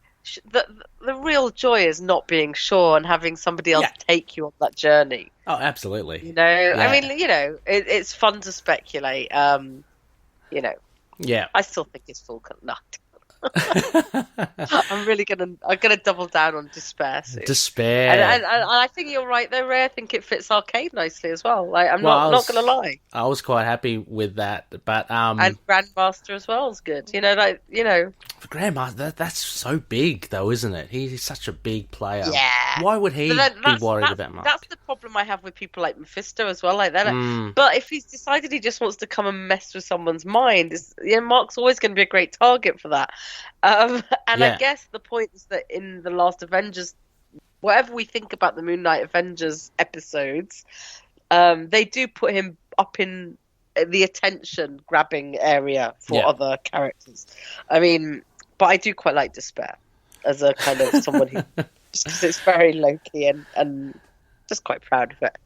the real joy is not being sure and having somebody else take you on that journey. Oh, absolutely. I mean, it's fun to speculate. Yeah, I still think it's full nut. I'm gonna double down on Despair soon. Despair, and I think you're right though, Ray. I think it fits Arcade nicely as well. Like I'm not gonna lie. I was quite happy with that, but and Grandmaster as well is good. For Grandmaster, that's so big though, isn't it? He's such a big player. Yeah. Why would he be worried about Mark? That's the problem I have with people like Mephisto as well, like that. But if he's decided he just wants to come and mess with someone's mind, Mark's always going to be a great target for that. I guess the point is that in the last Avengers, whatever we think about the Moon Knight Avengers episodes, they do put him up in the attention grabbing area for other characters. I mean, but I do quite like Despair as a kind of someone who just because it's very low-key and just quite proud of it.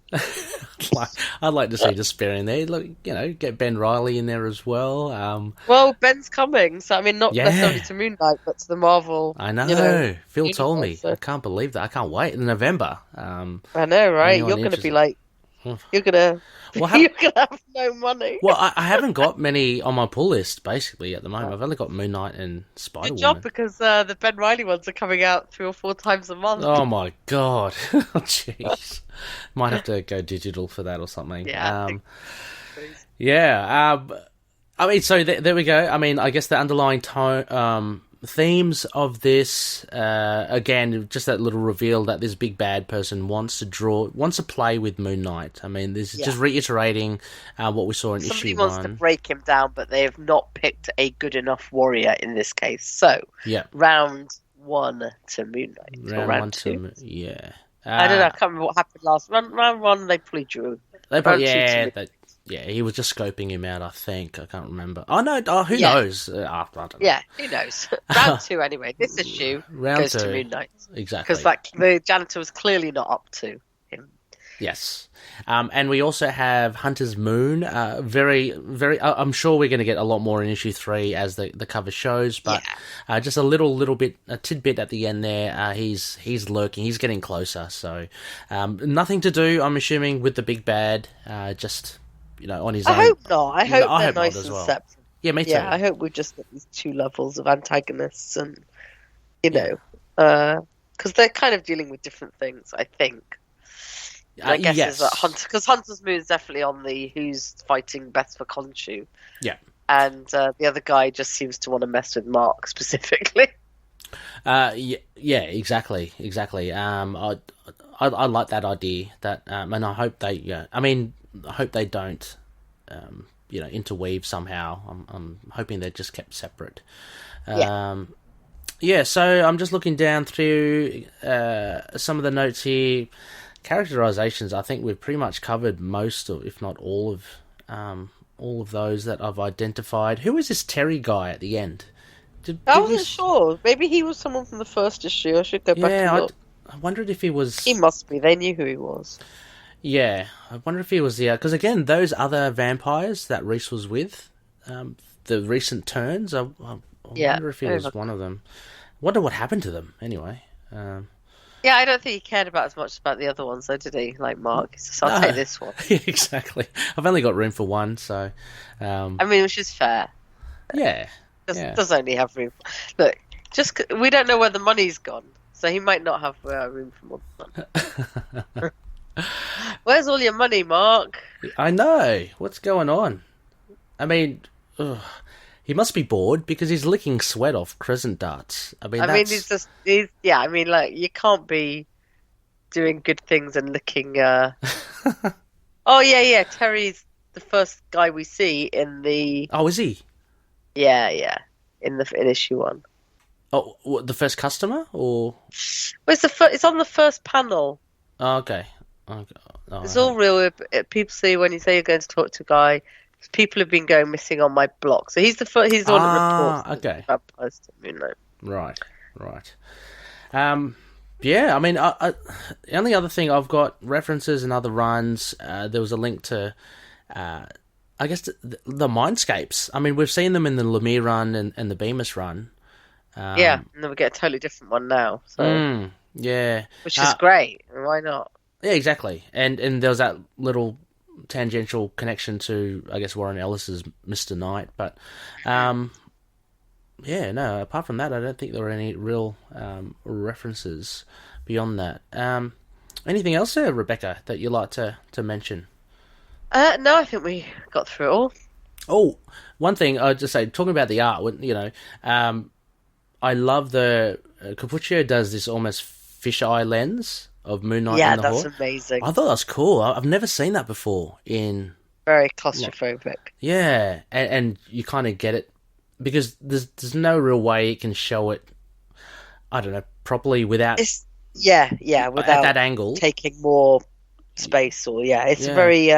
I'd like to see Despair in there. Look, get Ben Reilly in there as well. Well, Ben's coming, so I mean, not necessarily to Moon Knight, but to the Marvel. I know. Phil told me. So. I can't believe that. I can't wait in November. I know, right? You're going to be like, you're gonna have no money. Well, I haven't got many on my pull list basically at the moment. I've only got Moon Knight and Spider-Woman. Good job, because the Ben Reilly ones are coming out 3 or 4 times a month. Oh my god! Jeez, might have to go digital for that or something. Yeah. I mean, so there we go. I mean, I guess the underlying themes of this, again, just that little reveal that this big bad person wants to play with Moon Knight. I mean, this is just reiterating what we saw in Somebody issue 1. Somebody wants to break him down, but they have not picked a good enough warrior in this case. So, round 1 to Moon Knight. Round 2. I don't know, I can't remember what happened last. Round 1, they probably drew. He was just scoping him out, I think. I can't remember. Oh, no, who knows? I don't know. Yeah, who knows? Round 2, anyway. This issue goes to Moon Knight. Exactly. Because the janitor was clearly not up to him. Yes. And we also have Hunter's Moon. Very, very. I'm sure we're going to get a lot more in issue 3 as the cover shows, but just a little bit, a tidbit at the end there. He's lurking. He's getting closer. So nothing to do, I'm assuming, with the big bad. Just on his own. I hope not. I hope they're hope nice not as and well. separate. Yeah, me too. Yeah, I hope we just get these 2 levels of antagonists, and because they're kind of dealing with different things. I think. I guess yes. is that because Hunter's Moon is definitely on the who's fighting best for Khonshu. Yeah. And the other guy just seems to want to mess with Mark specifically. Yeah, exactly. I like that idea. That and I hope they. I hope they don't. Interweave somehow. I'm hoping they're just kept separate. So I'm just looking down through some of the notes here. Characterizations, I think we've pretty much covered most of, if not all of those that I've identified. Who is this Terry guy at the end? I wasn't sure. Maybe he was someone from the first issue. I should go back and look. I wondered if he was... He must be. They knew who he was. Yeah, I wonder if he was the... Because again, those other vampires that Reese was with, the recent turns, I wonder if he was one of them. Wonder what happened to them, anyway. Yeah, I don't think he cared about as much about the other ones, though, did he? Like Mark. So I'll take this one. Yeah, exactly. I've only got room for one, so... which is fair. Yeah. Does only have room. Look, we don't know where the money's gone, so he might not have room for more than one. Where's all your money, Mark? I know. What's going on? He must be bored because he's licking sweat off crescent darts. You can't be doing good things and licking. Oh yeah. Terry's the first guy we see in the. Oh, is he? Yeah. In issue 1. Oh, what, the first customer or? Well, it's on the first panel. Oh, okay. It's all real. People see when you say you're going to talk to a guy. People have been going missing on my block, so he's the one that reports. Okay. Right. Yeah, the only other thing I've got references in other runs. There was a link to, I guess the mindscapes. We've seen them in the Lemire run and the Bemis run. And then we get a totally different one now. So which is great. Why not? Yeah, exactly. And there was that little tangential connection to, I guess, Warren Ellis's Mr. Knight, but apart from that, I don't think there were any real references beyond that. Anything else there, Rebecca, that you'd like to mention? No, I think we got through it all. Oh, one thing I'd just say, talking about the art, I love the Cappuccio does this almost fisheye lens of Moon Knight and the Horde. Yeah, that's amazing. I thought that was cool. I've never seen that before in... Very claustrophobic. Yeah, and you kind of get it because there's no real way it can show it, I don't know, properly without... without at that angle. Taking more space it's a very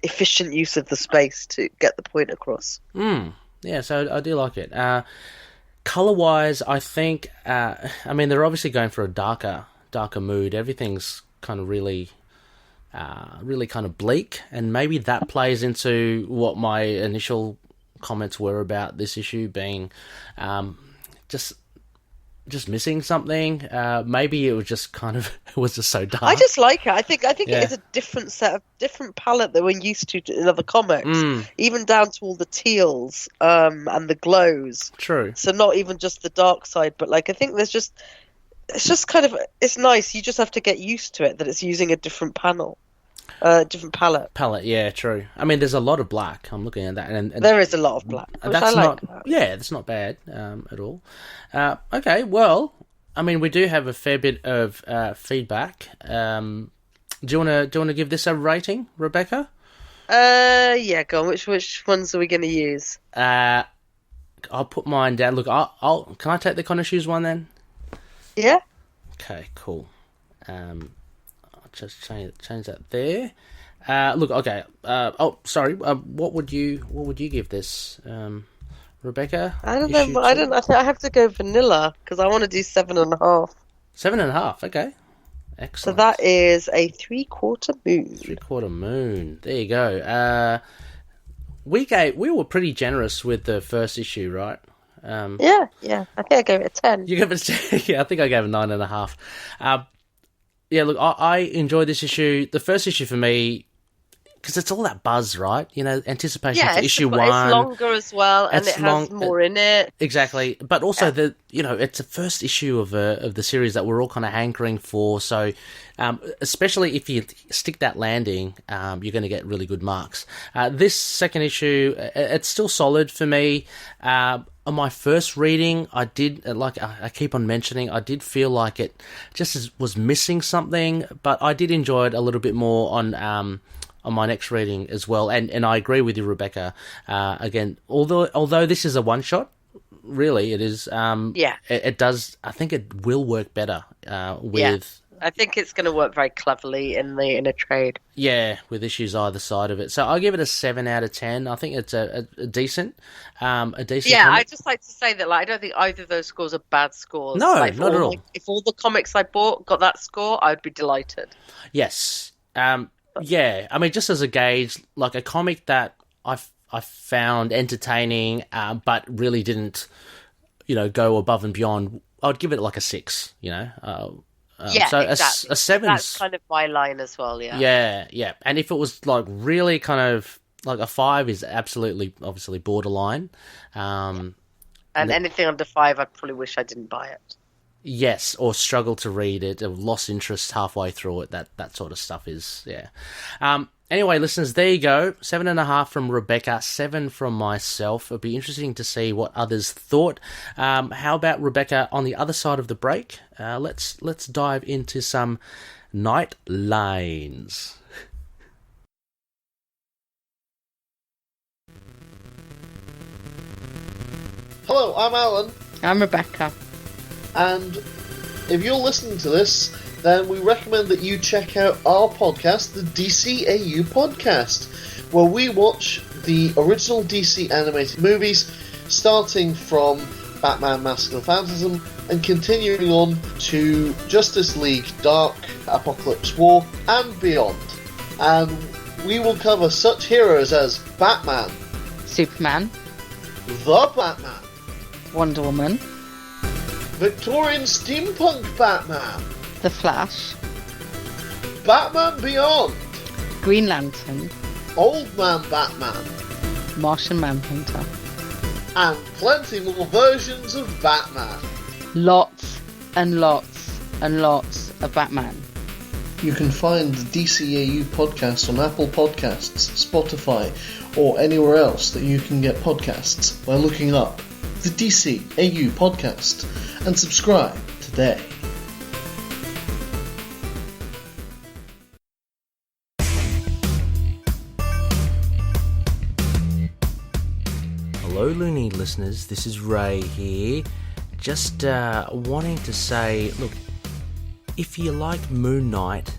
efficient use of the space to get the point across. Yeah, so I do like it. Color-wise, I think, they're obviously going for a darker mood. Everything's kind of really kind of bleak, and maybe that plays into what my initial comments were about this issue being just missing something. Maybe it was just kind of it was just so dark. I just like it. I think it is a different palette that we're used to in other comics, even down to all the teals and the glows. True. So not even just the dark side, but I think there's just. It's just kind of, it's nice. You just have to get used to it, that it's using a different different palette. Yeah, true. There's a lot of black. I'm looking at that. And there is a lot of black, which I like. That's not bad at all. Okay, well, we do have a fair bit of feedback. Do you want to give this a rating, Rebecca? Yeah, go on. Which ones are we going to use? I'll put mine down. Look, can I take the Connoisseurs one then? Yeah. Okay, cool. I'll just change that there. Look, okay. Sorry. What would you give this, Rebecca? I don't know. I think I have to go vanilla because I want to do 7.5. 7.5. Okay. Excellent. So that is a 3/4 moon. 3/4 moon. There you go. We were pretty generous with the first issue, right? Yeah. I think I gave it a 10. You gave it a 10? Yeah, I think I gave it 9.5. Yeah, look, I enjoyed this issue. The first issue for me, because it's all that buzz, right? You know, anticipation for issue 1. It's longer as well, and it has more in it. Exactly, but also it's the first issue of the series that we're all kind of hankering for. So, especially if you stick that landing, you're going to get really good marks. This second issue, it's still solid for me. On my first reading, I did, like I keep on mentioning, I did feel like it just was missing something, but I did enjoy it a little bit more on my next reading as well. And I agree with you, Rebecca. Again, although this is a one-shot, really, it is. It does. I think it will work better with. Yeah. I think it's going to work very cleverly in a trade. Yeah, with issues either side of it. So I'll give it a 7 out of 10. I think it's a decent. Yeah, I'd just like to say that I don't think either of those scores are bad scores. No, not at all. If all the comics I bought got that score, I'd be delighted. Yes. Yeah, I mean, just as a gauge, like a comic that I found entertaining, but really didn't, go above and beyond, I'd give it like a 6, So exactly. A 7's... That's kind of my line as well, yeah. Yeah. And if it was like really kind of like a 5 is obviously borderline. And anything under 5, I probably wish I didn't buy it. Yes, or struggle to read it, or lost interest halfway through it. That sort of stuff is, yeah. Anyway, listeners, there you go. 7.5 from Rebecca, 7 from myself. It'll be interesting to see what others thought. How about Rebecca on the other side of the break? Let's dive into some night lines. Hello, I'm Alan. I'm Rebecca. And if you're listening to this, then we recommend that you check out our podcast, the DCAU Podcast, where we watch the original DC animated movies, starting from Batman Mask of the Phantasm and continuing on to Justice League Dark, Apocalypse War, and beyond. And we will cover such heroes as Batman, Superman, the Batman, Wonder Woman, Victorian Steampunk Batman, The Flash, Batman Beyond, Green Lantern, Old Man Batman, Martian Manhunter, and plenty more versions of Batman. Lots and lots and lots of Batman. You can find the DCAU podcast on Apple Podcasts, Spotify, or anywhere else that you can get podcasts by looking up the DCAU podcast and subscribe today. Hello, Looney listeners. This is Ray here. Just wanting to say, look, if you like Moon Knight,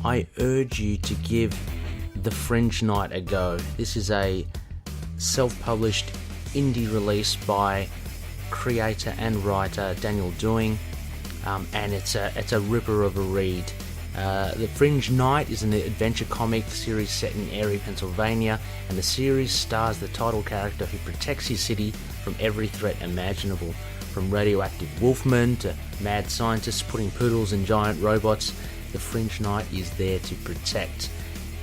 I urge you to give The Fringe Knight a go. This is a self-published indie release by creator and writer Daniel Doing, and it's a ripper of a read. The Fringe Knight is an adventure comic series set in Erie, Pennsylvania, and the series stars the title character who protects his city from every threat imaginable, from radioactive wolfmen to mad scientists putting poodles in giant robots. The Fringe Knight is there to protect.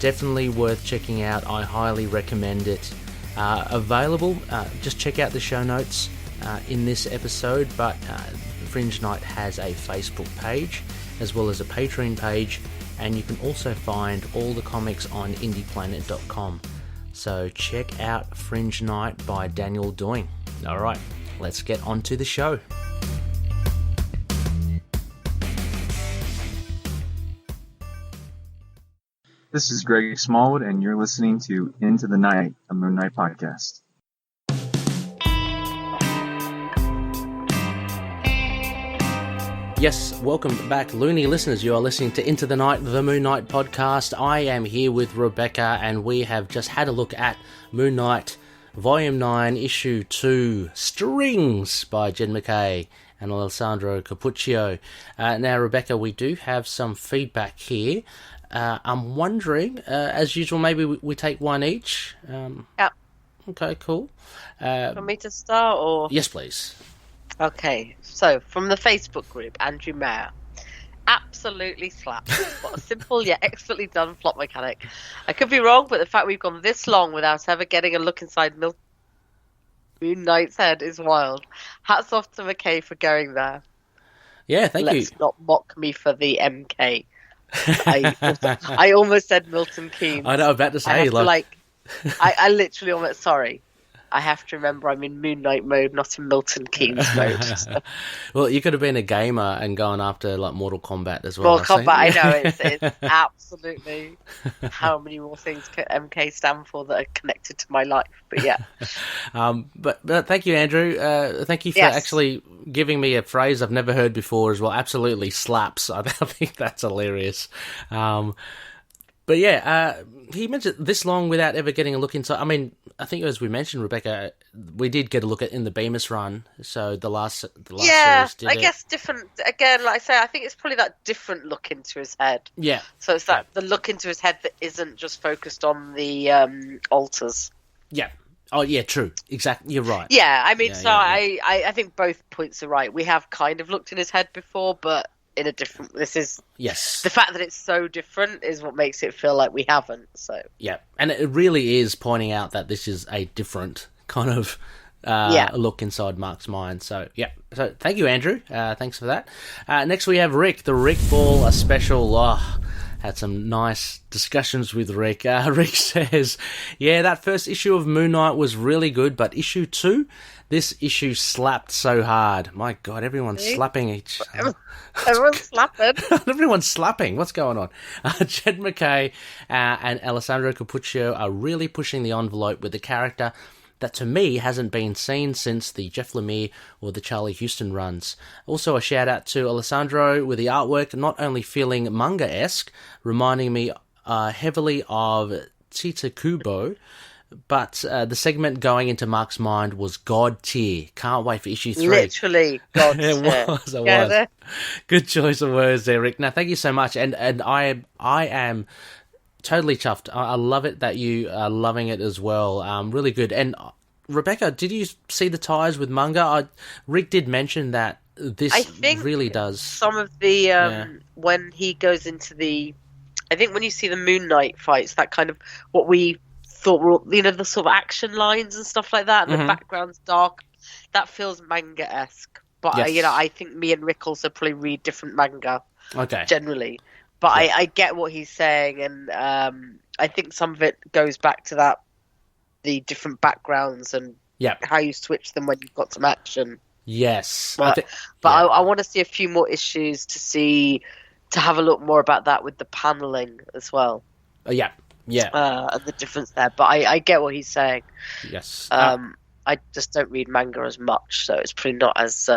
Definitely worth checking out. I highly recommend it. Available, just check out the show notes in this episode, but Fringe Knight has a Facebook page as well as a Patreon page, and you can also find all the comics on indieplanet.com. So check out Fringe Knight by Daniel Doing. Alright, let's get on to the show. This is Greg Smallwood, and you're listening to Into the Night, a Moon Knight podcast. Yes, welcome back, Looney listeners. You are listening to Into the Night, the Moon Knight podcast. I am here with Rebecca, and we have just had a look at Moon Knight Volume 9, Issue 2, Strings by Jed Mackay and Alessandro Cappuccio. Now, Rebecca, we do have some feedback here. I'm wondering, as usual, maybe we take one each. Yeah. Okay, cool. Want me to start, or? Yes, please. Okay, so from the Facebook group, Andrew Mayer. Absolutely slaps. What a simple yet excellently done plot mechanic. I could be wrong, but the fact we've gone this long without ever getting a look inside Moon Knight's head is wild. Hats off to McKay for going there. Yeah, thank you. Let's not mock me for the MK. I almost said Milton Keynes. I know, I'm about to say, I literally almost, sorry. I have to remember I'm in Moon Knight mode, not in Milton Keynes mode. So. Well, you could have been a gamer and gone after like Mortal Kombat as well. Mortal Kombat, I know, it's absolutely how many more things can MK stand for that are connected to my life. But yeah. But thank you, Andrew. Thank you for actually giving me a phrase I've never heard before as well. Absolutely slaps. I think that's hilarious. But yeah, he mentioned this long without ever getting a look inside. I mean, I think as we mentioned, Rebecca, we did get a look in the Bemis run. So the last series did guess different. Again, like I say, I think it's probably that different look into his head. Yeah. So it's that the look into his head that isn't just focused on the altars. Yeah. Oh, yeah, true. Exactly. You're right. Yeah, I mean, I think both points are right. We have kind of looked in his head before, but in a different. This is the fact that it's so different is what makes it feel like we haven't. So yeah, and it really is pointing out that this is a different kind of look inside Mark's mind. So yeah, so thank you, Andrew. Thanks for that. Next we have Rick, the Rick Ball, a special. Had some nice discussions with Rick. Rick says, yeah, that first issue of Moon Knight was really good, but issue 2, this issue slapped so hard. My God, everyone's slapping each other. Everyone's slapping. Everyone's slapping. What's going on? Jed Mackay and Alessandro Cappuccio are really pushing the envelope with the character that to me hasn't been seen since the Jeff Lemire or the Charlie Houston runs. Also a shout out to Alessandro with the artwork, not only feeling manga-esque, reminding me heavily of Tita Kubo, but the segment going into Mark's mind was God tier. Can't wait for issue 3. Literally God tier. It was. Good choice of words there, Rick. Now, thank you so much. And I am totally chuffed. I love it that you are loving it as well. Really good. And Rebecca, did you see the ties with manga? Rick did mention that this really does. Some of the when he goes into the, I think when you see the Moon Knight fights, that kind of what we thought were, the sort of action lines and stuff like that, and the background's dark. That feels manga-esque. But I think me and Rick also probably read different manga. Okay. Generally. But I get what he's saying, and I think some of it goes back to the different backgrounds and how you switch them when you've got some action. Yes. I want to see a few more issues to have a look more about that with the paneling as well. Yeah. And the difference there. But I get what he's saying. Yes. I just don't read manga as much, so it's probably not as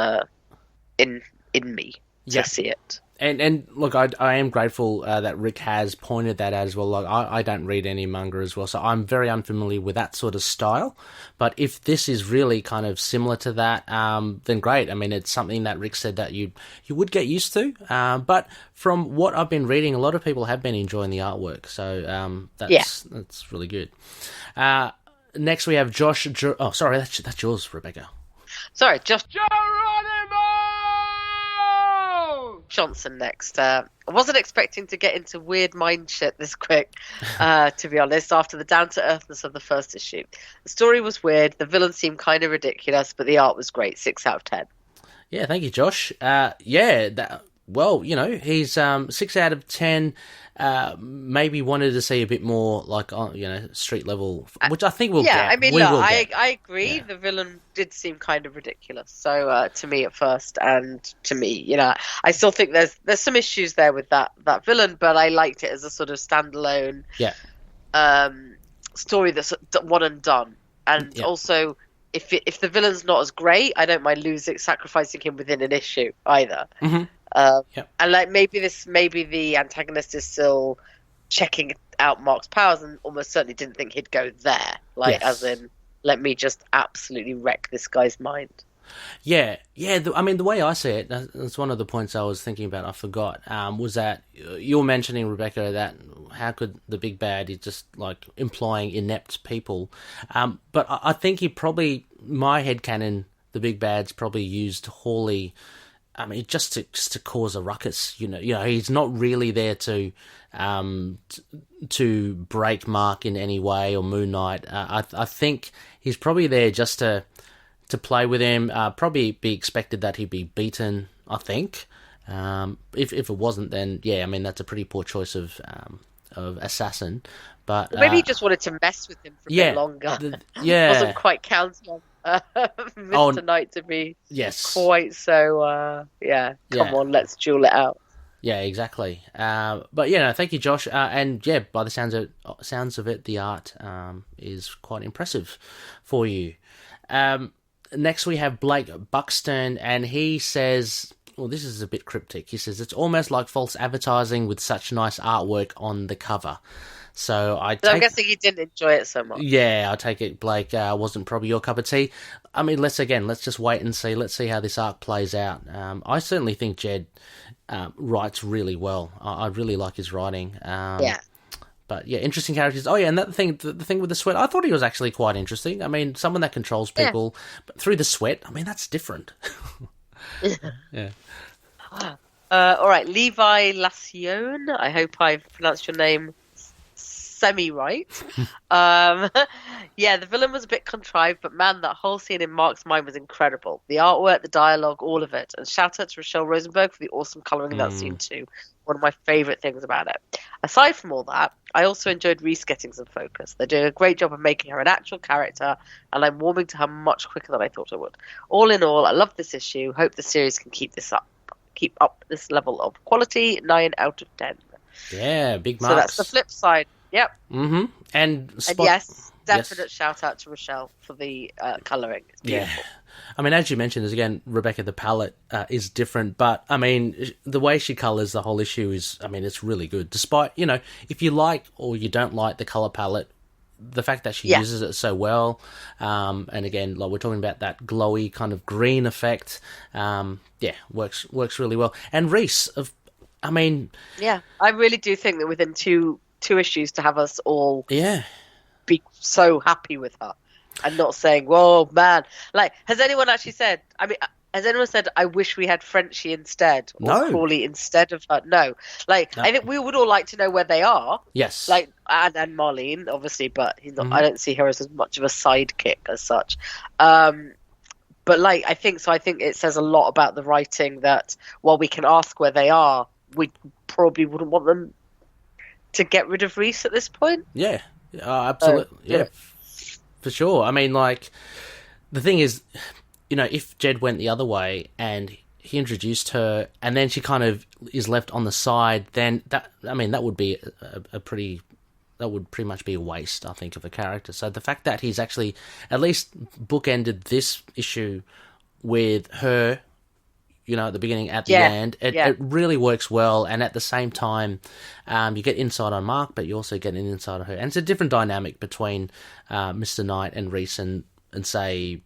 in me to see it. And look, I am grateful that Rick has pointed that out as well. Like, I don't read any manga as well, so I'm very unfamiliar with that sort of style. But if this is really kind of similar to that, then great. I mean, it's something that Rick said that you would get used to. But from what I've been reading, a lot of people have been enjoying the artwork, so that's really good. Next, we have Josh. Sorry, that's yours, Rebecca. Sorry, Josh. Johnson next. I wasn't expecting to get into weird mind shit this quick, to be honest, after the down-to-earthness of the first issue. The story was weird, the villain seemed kind of ridiculous, but the art was great. 6 out of 10. Yeah, thank you, Josh. He's 6 out of 10. Maybe wanted to see a bit more, like, street level, which I think we'll get. I mean, I agree. Yeah. The villain did seem kind of ridiculous. So to me at first, and to me, I still think there's some issues there with that villain, but I liked it as a sort of standalone, story that's one and done. And also, if the villain's not as great, I don't mind sacrificing him within an issue either. Mm-hmm. And like maybe the antagonist is still checking out Mark's powers and almost certainly didn't think he'd go there, as in let me just absolutely wreck this guy's mind. Yeah. I mean, the way I see it, that's one of the points I was thinking about. I forgot. Was that you were mentioning, Rebecca, that how could the big bad is just like implying inept people? But I think he probably, my headcanon, the big bad's probably used Hawley. I mean, just to cause a ruckus. You know, he's not really there to break Mark in any way or Moon Knight. I think he's probably there just to play with him, probably be expected that he'd be beaten, I think. If it wasn't, then yeah, I mean, that's a pretty poor choice of assassin. But maybe he just wanted to mess with him for a bit longer. Wasn't quite counting on Mr. Knight to be quite so. Come on, let's duel it out. Yeah, exactly. But thank you, Josh. And yeah, by the sounds of it, the art is quite impressive for you. Next, we have Blake Buxton, and he says, well, this is a bit cryptic. He says, it's almost like false advertising with such nice artwork on the cover. So I'm guessing you didn't enjoy it so much. Yeah, I take it, Blake, wasn't probably your cup of tea. I mean, let's just wait and see. Let's see how this arc plays out. I certainly think Jed writes really well. I really like his writing. But yeah, interesting characters. Oh yeah, and the thing with the sweat, I thought he was actually quite interesting. I mean, someone that controls people but through the sweat. I mean, that's different. Yeah. All right, Levi Lacione. I hope I've pronounced your name semi-right. The villain was a bit contrived, but man, that whole scene in Mark's mind was incredible. The artwork, the dialogue, all of it. And shout out to Rachelle Rosenberg for the awesome colouring in that scene too. One of my favourite things about it. Aside from all that, I also enjoyed Reese getting some focus. They're doing a great job of making her an actual character, and I'm warming to her much quicker than I thought I would. All in all, I love this issue. Hope the series can keep up this level of quality. 9 out of 10. Yeah, big marks. So that's the flip side. Yep. Mm-hmm. And yes, definite shout out to Rachelle for the colouring. It's beautiful. Yeah. I mean, as you mentioned, again, Rebecca, the palette is different, but I mean, the way she colours the whole issue is, I mean, it's really good. Despite, if you like or you don't like the colour palette, the fact that she uses it so well, and again, like we're talking about that glowy kind of green effect, works really well. And Reese, I really do think that within two issues to have us all be so happy with her. And not saying, whoa, man. Like, has anyone actually said, I wish we had Frenchie instead? Or Crawley instead of her? No. Like, no. I think we would all like to know where they are. Yes. Like, and Marlene, obviously, but he's not, I don't see her as much of a sidekick as such. But, like, I think it says a lot about the writing that while we can ask where they are, we probably wouldn't want them to get rid of Reese at this point. Yeah. Absolutely. For sure. I mean, like, the thing is, if Jed went the other way and he introduced her and then she kind of is left on the side, then that would be that would pretty much be a waste, I think, of a character. So the fact that he's actually at least bookended this issue with her, at the beginning, at the end, it really works well. And at the same time, you get insight on Mark, but you also get an insight on her. And it's a different dynamic between Mr. Knight and Reese and say,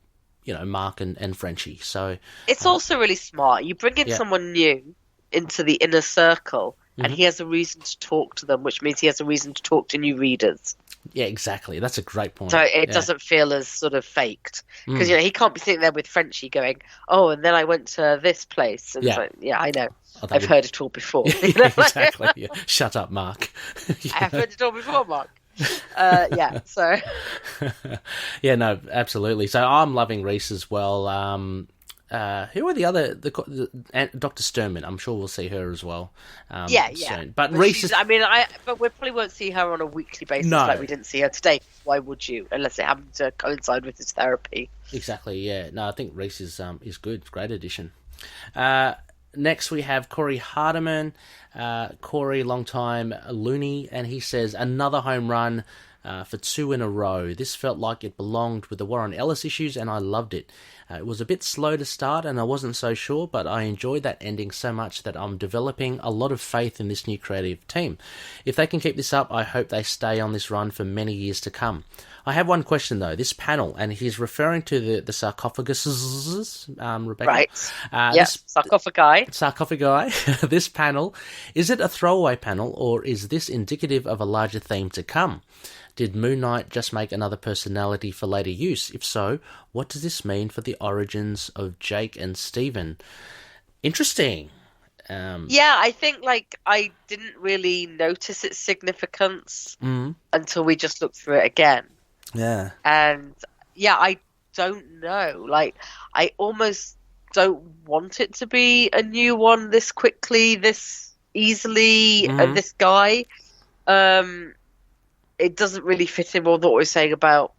Mark and Frenchie. So it's also really smart. You bring in someone new into the inner circle, and he has a reason to talk to them, which means he has a reason to talk to new readers. Yeah, exactly. That's a great point. So it doesn't feel as sort of faked. Because, he can't be sitting there with Frenchie going, oh, and then I went to this place. And so, I know. I've heard it all before. Exactly. Yeah. Shut up, Mark. I've heard it all before, Mark. So. Yeah, no, absolutely. So I'm loving Reese as well. Who are the other? Dr. Sturman. I'm sure we'll see her as well. Soon. But Reese is. But we probably won't see her on a weekly basis like we didn't see her today. Why would you? Unless it happened to coincide with his therapy. Exactly. Yeah. No, I think Reese is good. It's a great addition. Next we have Corey Hardiman. Corey, long time Looney, and he says another home run. for 2 in a row. This felt like it belonged with the Warren Ellis issues, and I loved it. It was a bit slow to start, and I wasn't so sure, but I enjoyed that ending so much that I'm developing a lot of faith in this new creative team. If they can keep this up, I hope they stay on this run for many years to come. I have one question, though. This panel, and he's referring to the sarcophaguses, Rebecca. Right. Yes, sarcophagi. Sarcophagi. This panel, is it a throwaway panel, or is this indicative of a larger theme to come? Did Moon Knight just make another personality for later use? If so, what does this mean for the origins of Jake and Stephen? Interesting. Yeah, I think I didn't really notice its significance until we just looked through it again. Yeah. And yeah, I don't know. I almost don't want it to be a new one this quickly, this easily, this guy. It doesn't really fit in with what we're saying about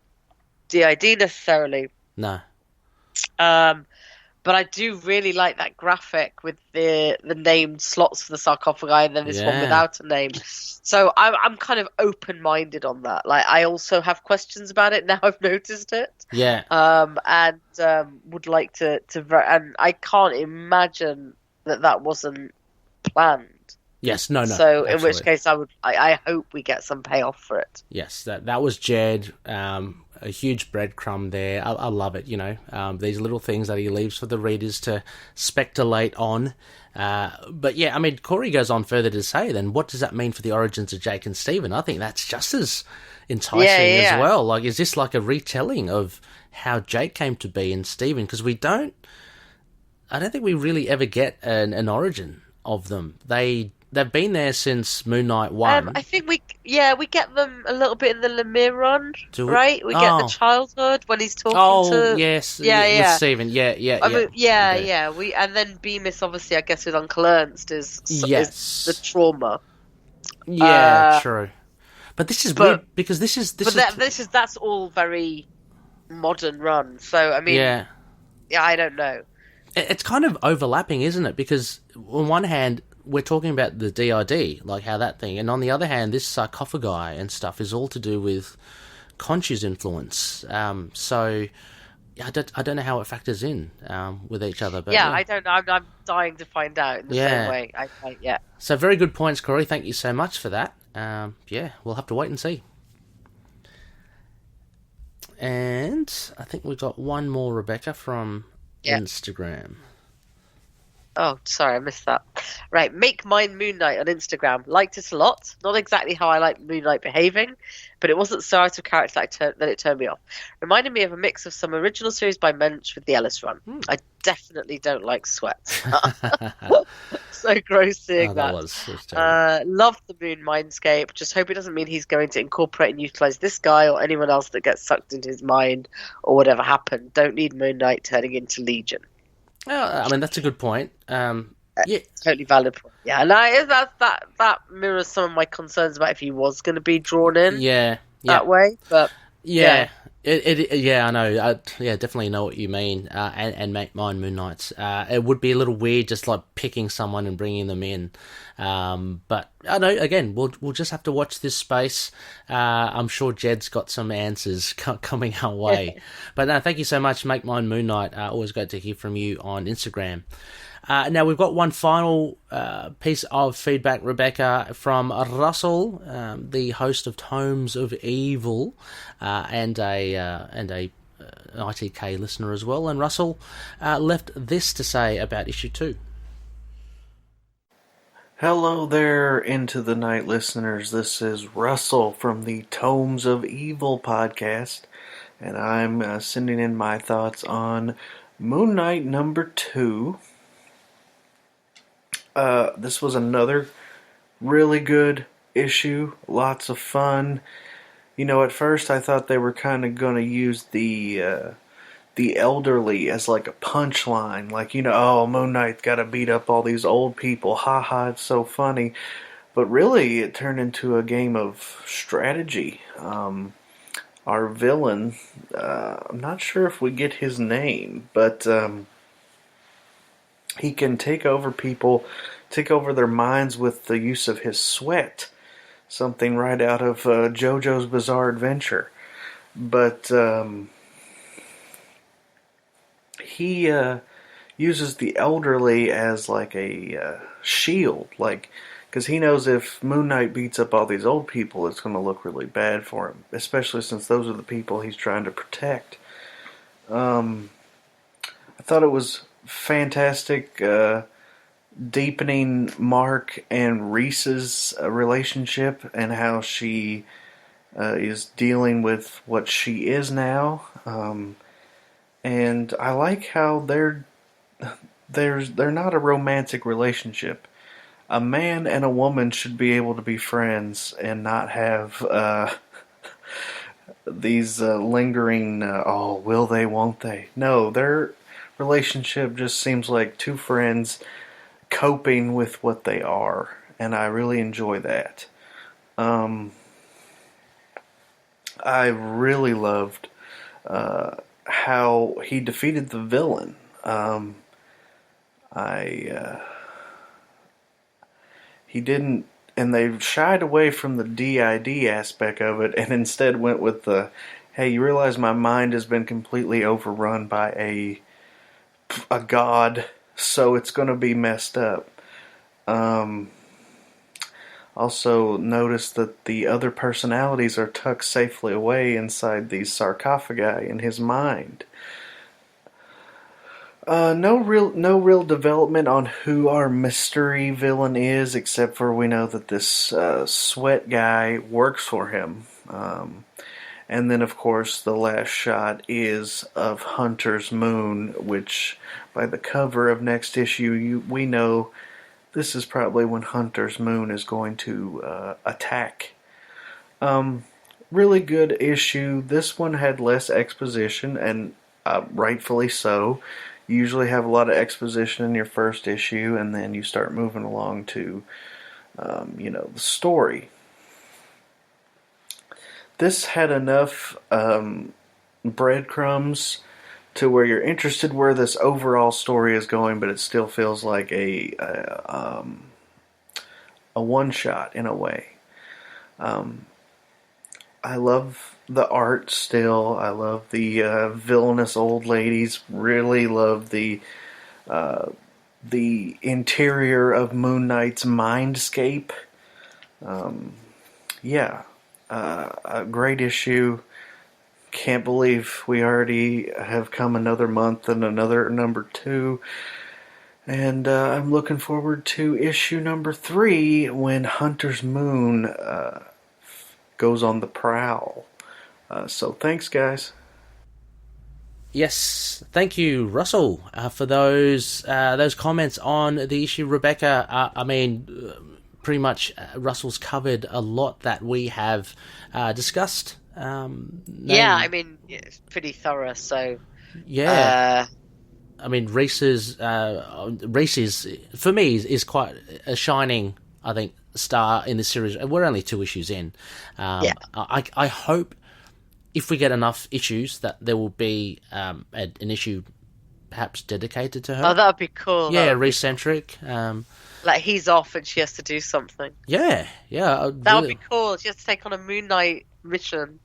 DID necessarily. No. But I do really like that graphic with the named slots for the sarcophagi and then this one without a name. So I'm kind of open-minded on that. I also have questions about it now I've noticed it. Yeah. And would like to and I can't imagine that wasn't planned. Yes, no. So absolutely. in which case I hope we get some payoff for it. Yes, that was Jed. A huge breadcrumb there. I love it, these little things that he leaves for the readers to Spector-late on. But yeah, I mean, Corey goes on further to say, then, what does that mean for the origins of Jake and Stephen? I think that's just as enticing as well. Is this like a retelling of how Jake came to be and Stephen? Because I don't think we really ever get an origin of them. They've been there since Moon Knight 1. I think we get them a little bit in the Lemire run, right? We get the childhood when he's talking to... Yes, with Stephen, yeah. And then Bemis, obviously, I guess with Uncle Ernst is the trauma. Yeah, true. But this is weird because that's all very modern run. So I mean, I don't know. It's kind of overlapping, isn't it? Because on one hand, we're talking about the DID, like how that thing, and on the other hand, this sarcophagi and stuff is all to do with Khonshu's influence. So I don't know how it factors in with each other. But I don't know. I'm dying to find out in the same way. So very good points, Corey. Thank you so much for that. We'll have to wait and see. And I think we've got one more, Rebecca, from Instagram. Oh, sorry, I missed that. Right, make mine Moon Knight on Instagram. Liked it a lot. Not exactly how I like Moon Knight behaving, but it wasn't so out of character that it turned me off. Reminded me of a mix of some original series by Mensch with the Ellis run. I definitely don't like sweat. So gross seeing that. Was terrible. Loved the Moon mindscape. Just hope it doesn't mean he's going to incorporate and utilize this guy or anyone else that gets sucked into his mind or whatever happened. Don't need Moon Knight turning into Legion. Well, I mean, that's a good point. Totally valid point. Yeah, and that mirrors some of my concerns about if he was going to be drawn in that way. But I know. I definitely know what you mean. And make mine Moon Knights. It would be a little weird just like picking someone and bringing them in. But I know, again, we'll just have to watch this space. I'm sure Jed's got some answers coming our way. But no, thank you so much. Make mine Moon Knight. Always great to hear from you on Instagram. Now, we've got one final piece of feedback, Rebecca, from Russell, the host of Tomes of Evil, and a ITK listener as well. And Russell left this to say about issue 2. Hello there, Into the Night listeners. This is Russell from the Tomes of Evil podcast, and I'm sending in my thoughts on Moon Knight number 2. This was another really good issue, lots of fun. At first I thought they were kind of going to use the elderly as like a punchline, like, oh, Moon Knight's got to beat up all these old people, haha, it's so funny. But really, it turned into a game of strategy. Our villain, I'm not sure if we get his name, but he can take over people, take over their minds with the use of his sweat. something right out of JoJo's Bizarre Adventure. But he uses the elderly as like a shield, like, because he knows if Moon Knight beats up all these old people, it's going to look really bad for him, especially since those are the people he's trying to protect. I thought it was fantastic, deepening Mark and Reese's relationship and how she is dealing with what she is now. And I like how they're not a romantic relationship. A man and a woman should be able to be friends and not have these lingering, will they, won't they? No, their relationship just seems like two friends coping with what they are, and I really enjoy that. I really loved how he defeated the villain. He didn't, and they shied away from the DID aspect of it, and instead went with the, hey, you realize my mind has been completely overrun by a god, so it's going to be messed up. Also notice that the other personalities are tucked safely away inside these sarcophagi in his mind. No real development on who our mystery villain is, except for we know that this sweat guy works for him. And then, of course, the last shot is of Hunter's Moon, which, by the cover of next issue, we know this is probably when Hunter's Moon is going to attack. Really good issue. This one had less exposition, and rightfully so. You usually have a lot of exposition in your first issue, and then you start moving along to, the story. This had enough breadcrumbs to where you're interested where this overall story is going, but it still feels like a one-shot in a way. I love the art still. I love the villainous old ladies. Really love the interior of Moon Knight's mindscape. A great issue. Can't believe we already have come another month and another number 2. And I'm looking forward to issue number 3 when Hunter's Moon goes on the prowl. So thanks, guys. Yes, thank you, Russell, for those comments on the issue. Rebecca, pretty much Russell's covered a lot that we have discussed. It's pretty thorough. So Reese is for me is quite a shining, I think, star in this series. We're only 2 issues in. I hope if we get enough issues that there will be an issue perhaps dedicated to her. Oh, that would be cool. Yeah, Reese-centric. Like he's off and she has to do something. Yeah. That would be cool. She has to take on a Moon Knight mission.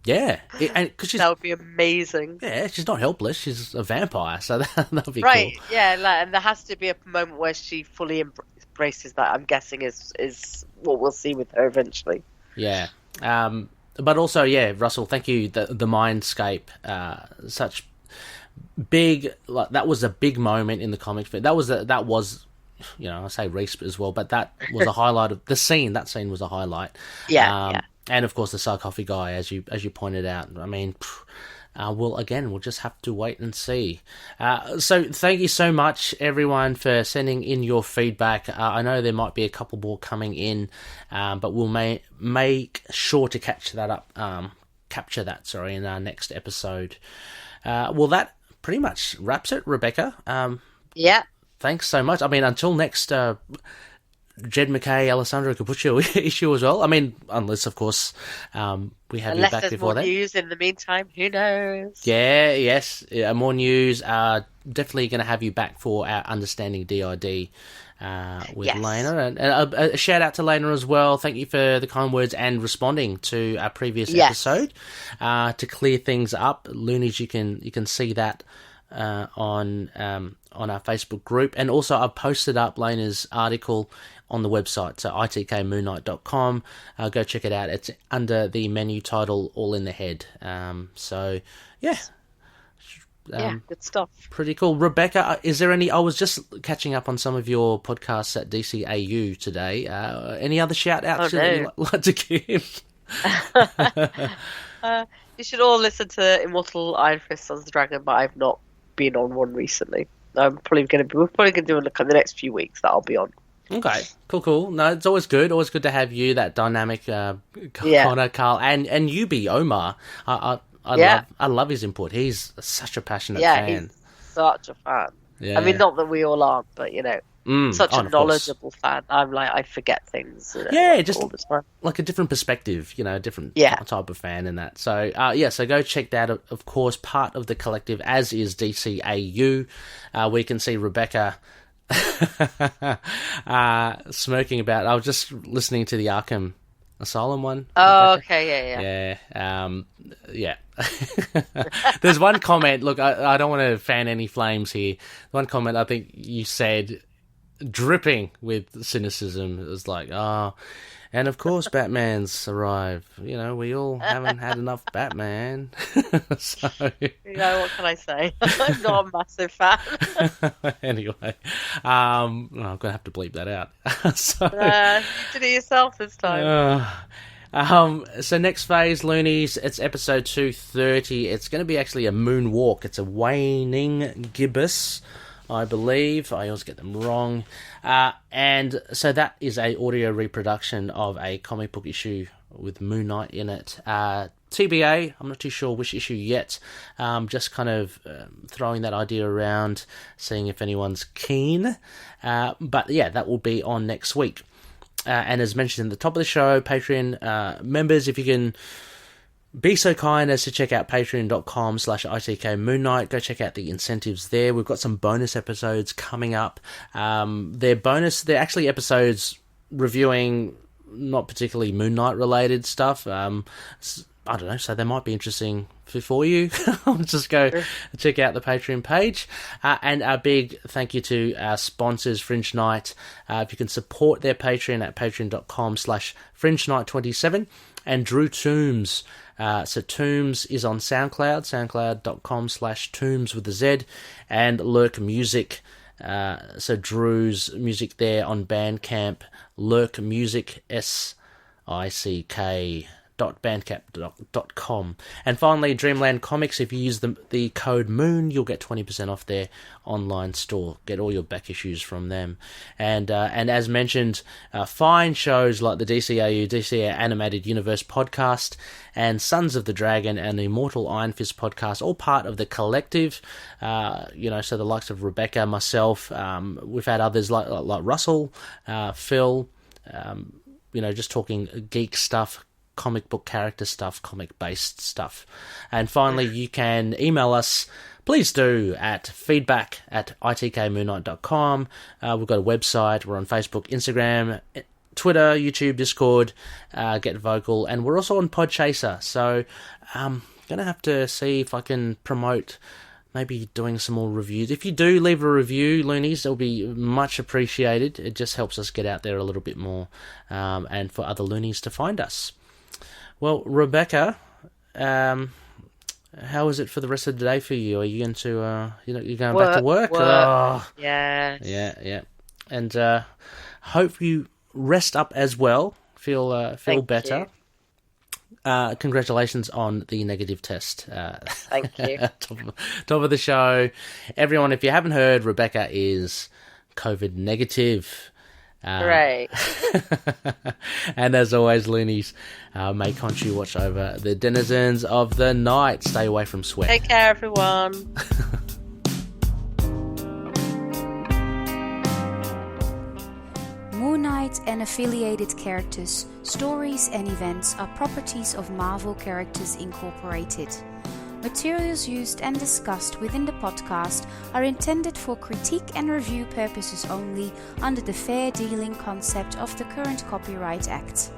Yeah, and that would be amazing. Yeah, she's not helpless. She's a vampire, so that would be right. Cool. Yeah, and there has to be a moment where she fully embraces that. I'm guessing is what we'll see with her eventually. Yeah, but also, Russell, thank you. The mindscape, such big. Like that was a big moment in the comics. But that was I say Reese as well, but that was a highlight of the scene. That scene was a highlight. Yeah. And of course the sarcophagi, as you pointed out. We'll just have to wait and see. So thank you so much, everyone, for sending in your feedback. I know there might be a couple more coming in, but we'll make sure to capture that in our next episode. That pretty much wraps it, Rebecca. Yeah. Thanks so much. Until next Jed Mackay, Alessandro Cappuccio issue as well. I mean, unless, of course, we have you back there's before more that. news in the meantime, who knows? Yes, more news. Definitely going to have you back for our Understanding DID with Lena. And a shout out to Lena as well. Thank you for the kind words and responding to our previous episode. To clear things up, Loonies, you can see that on our Facebook group. And also I've posted up Lena's article on the website, so itkmoonnight.com. Go check it out. It's under the menu title All in the Head. Good stuff. Pretty cool. Rebecca, is there any... I was just catching up on some of your podcasts at DCAU today. Any other shout-outs that you'd like to give? You should all listen to Immortal Iron Fist Sons of the Dragon, but I've not been on one recently. We're probably going to do it in the next few weeks that I'll be on. Okay, cool. No, it's always good to have you, that dynamic Connor, Carl, and Yubi, Omar. I love his input. He's such a passionate fan. He's such a fan. Yeah. I mean, not that we all aren't, but, such a knowledgeable fan. I'm like, I forget things. Just all the time. Like a different perspective, different type of fan in that. So, so go check that out. Of course, part of the collective, as is DCAU. We can see Rebecca smirking about. I was just listening to the Arkham Asylum one. Oh, okay, yeah. There's one comment. Look, I don't want to fan any flames here. One comment I think you said, dripping with cynicism. It was like, and of course Batman's arrived. We all haven't had enough Batman. So, what can I say? I'm not a massive fan. Anyway, I'm gonna have to bleep that out. You did it yourself this time. So next phase, Loonies, it's episode 230. It's going to be actually a moonwalk. It's a waning gibbous, I believe. I always get them wrong. And so that is a audio reproduction of a comic book issue with Moon Knight in it. TBA, I'm not too sure which issue yet. Just kind of throwing that idea around, seeing if anyone's keen. But yeah, that will be on next week. And as mentioned at the top of the show, Patreon members, if you can be so kind as to check out patreon.com/ITKMoonKnight. Go check out the incentives there. We've got some bonus episodes coming up. They're actually episodes reviewing not particularly Moon Knight related stuff. I don't know, so they might be interesting for you. Just go check out the Patreon page. And a big thank you to our sponsors, Fringe Knight. If you can support their Patreon at patreon.com/FringeKnight27. And Drew Toombs. So Toombs is on SoundCloud, soundcloud.com/Toombs with a Z. And Lurk Music. So Drew's music there on Bandcamp. Lurk Music, SICK.bandcamp.com. And finally, Dreamland Comics. If you use the code MOON, you'll get 20% off their online store. Get all your back issues from them. And as mentioned, fine shows like the DC Animated Universe podcast and Sons of the Dragon and the Immortal Iron Fist podcast, all part of the collective. So the likes of Rebecca, myself, we've had others like Russell, Phil, just talking geek stuff, comic book character stuff, comic-based stuff. And finally, you can email us, please do, at feedback@itkmoonnight.com. We've got a website, we're on Facebook, Instagram, Twitter, YouTube, Discord, Get Vocal, and we're also on Podchaser. So I'm going to have to see if I can promote maybe doing some more reviews. If you do leave a review, Loonies, it'll be much appreciated. It just helps us get out there a little bit more, and for other Loonies to find us. Well, Rebecca, how is it for the rest of the day for you? Are you going to, you're going back to work? Oh. Yes. Yeah. And hope you rest up as well. Feel better. Congratulations on the negative test. Thank you. top of the show. Everyone, if you haven't heard, Rebecca is COVID negative. Right. And as always, Loonies, may Khonshu watch over the denizens of the night. Stay away from sweat. Take care, everyone. Moon Knight and affiliated characters, stories and events are properties of Marvel Characters Incorporated. Materials used and discussed within the podcast are intended for critique and review purposes only under the fair dealing concept of the current Copyright Act.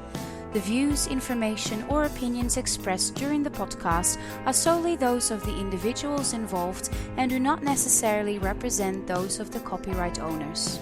The views, information, or opinions expressed during the podcast are solely those of the individuals involved and do not necessarily represent those of the copyright owners.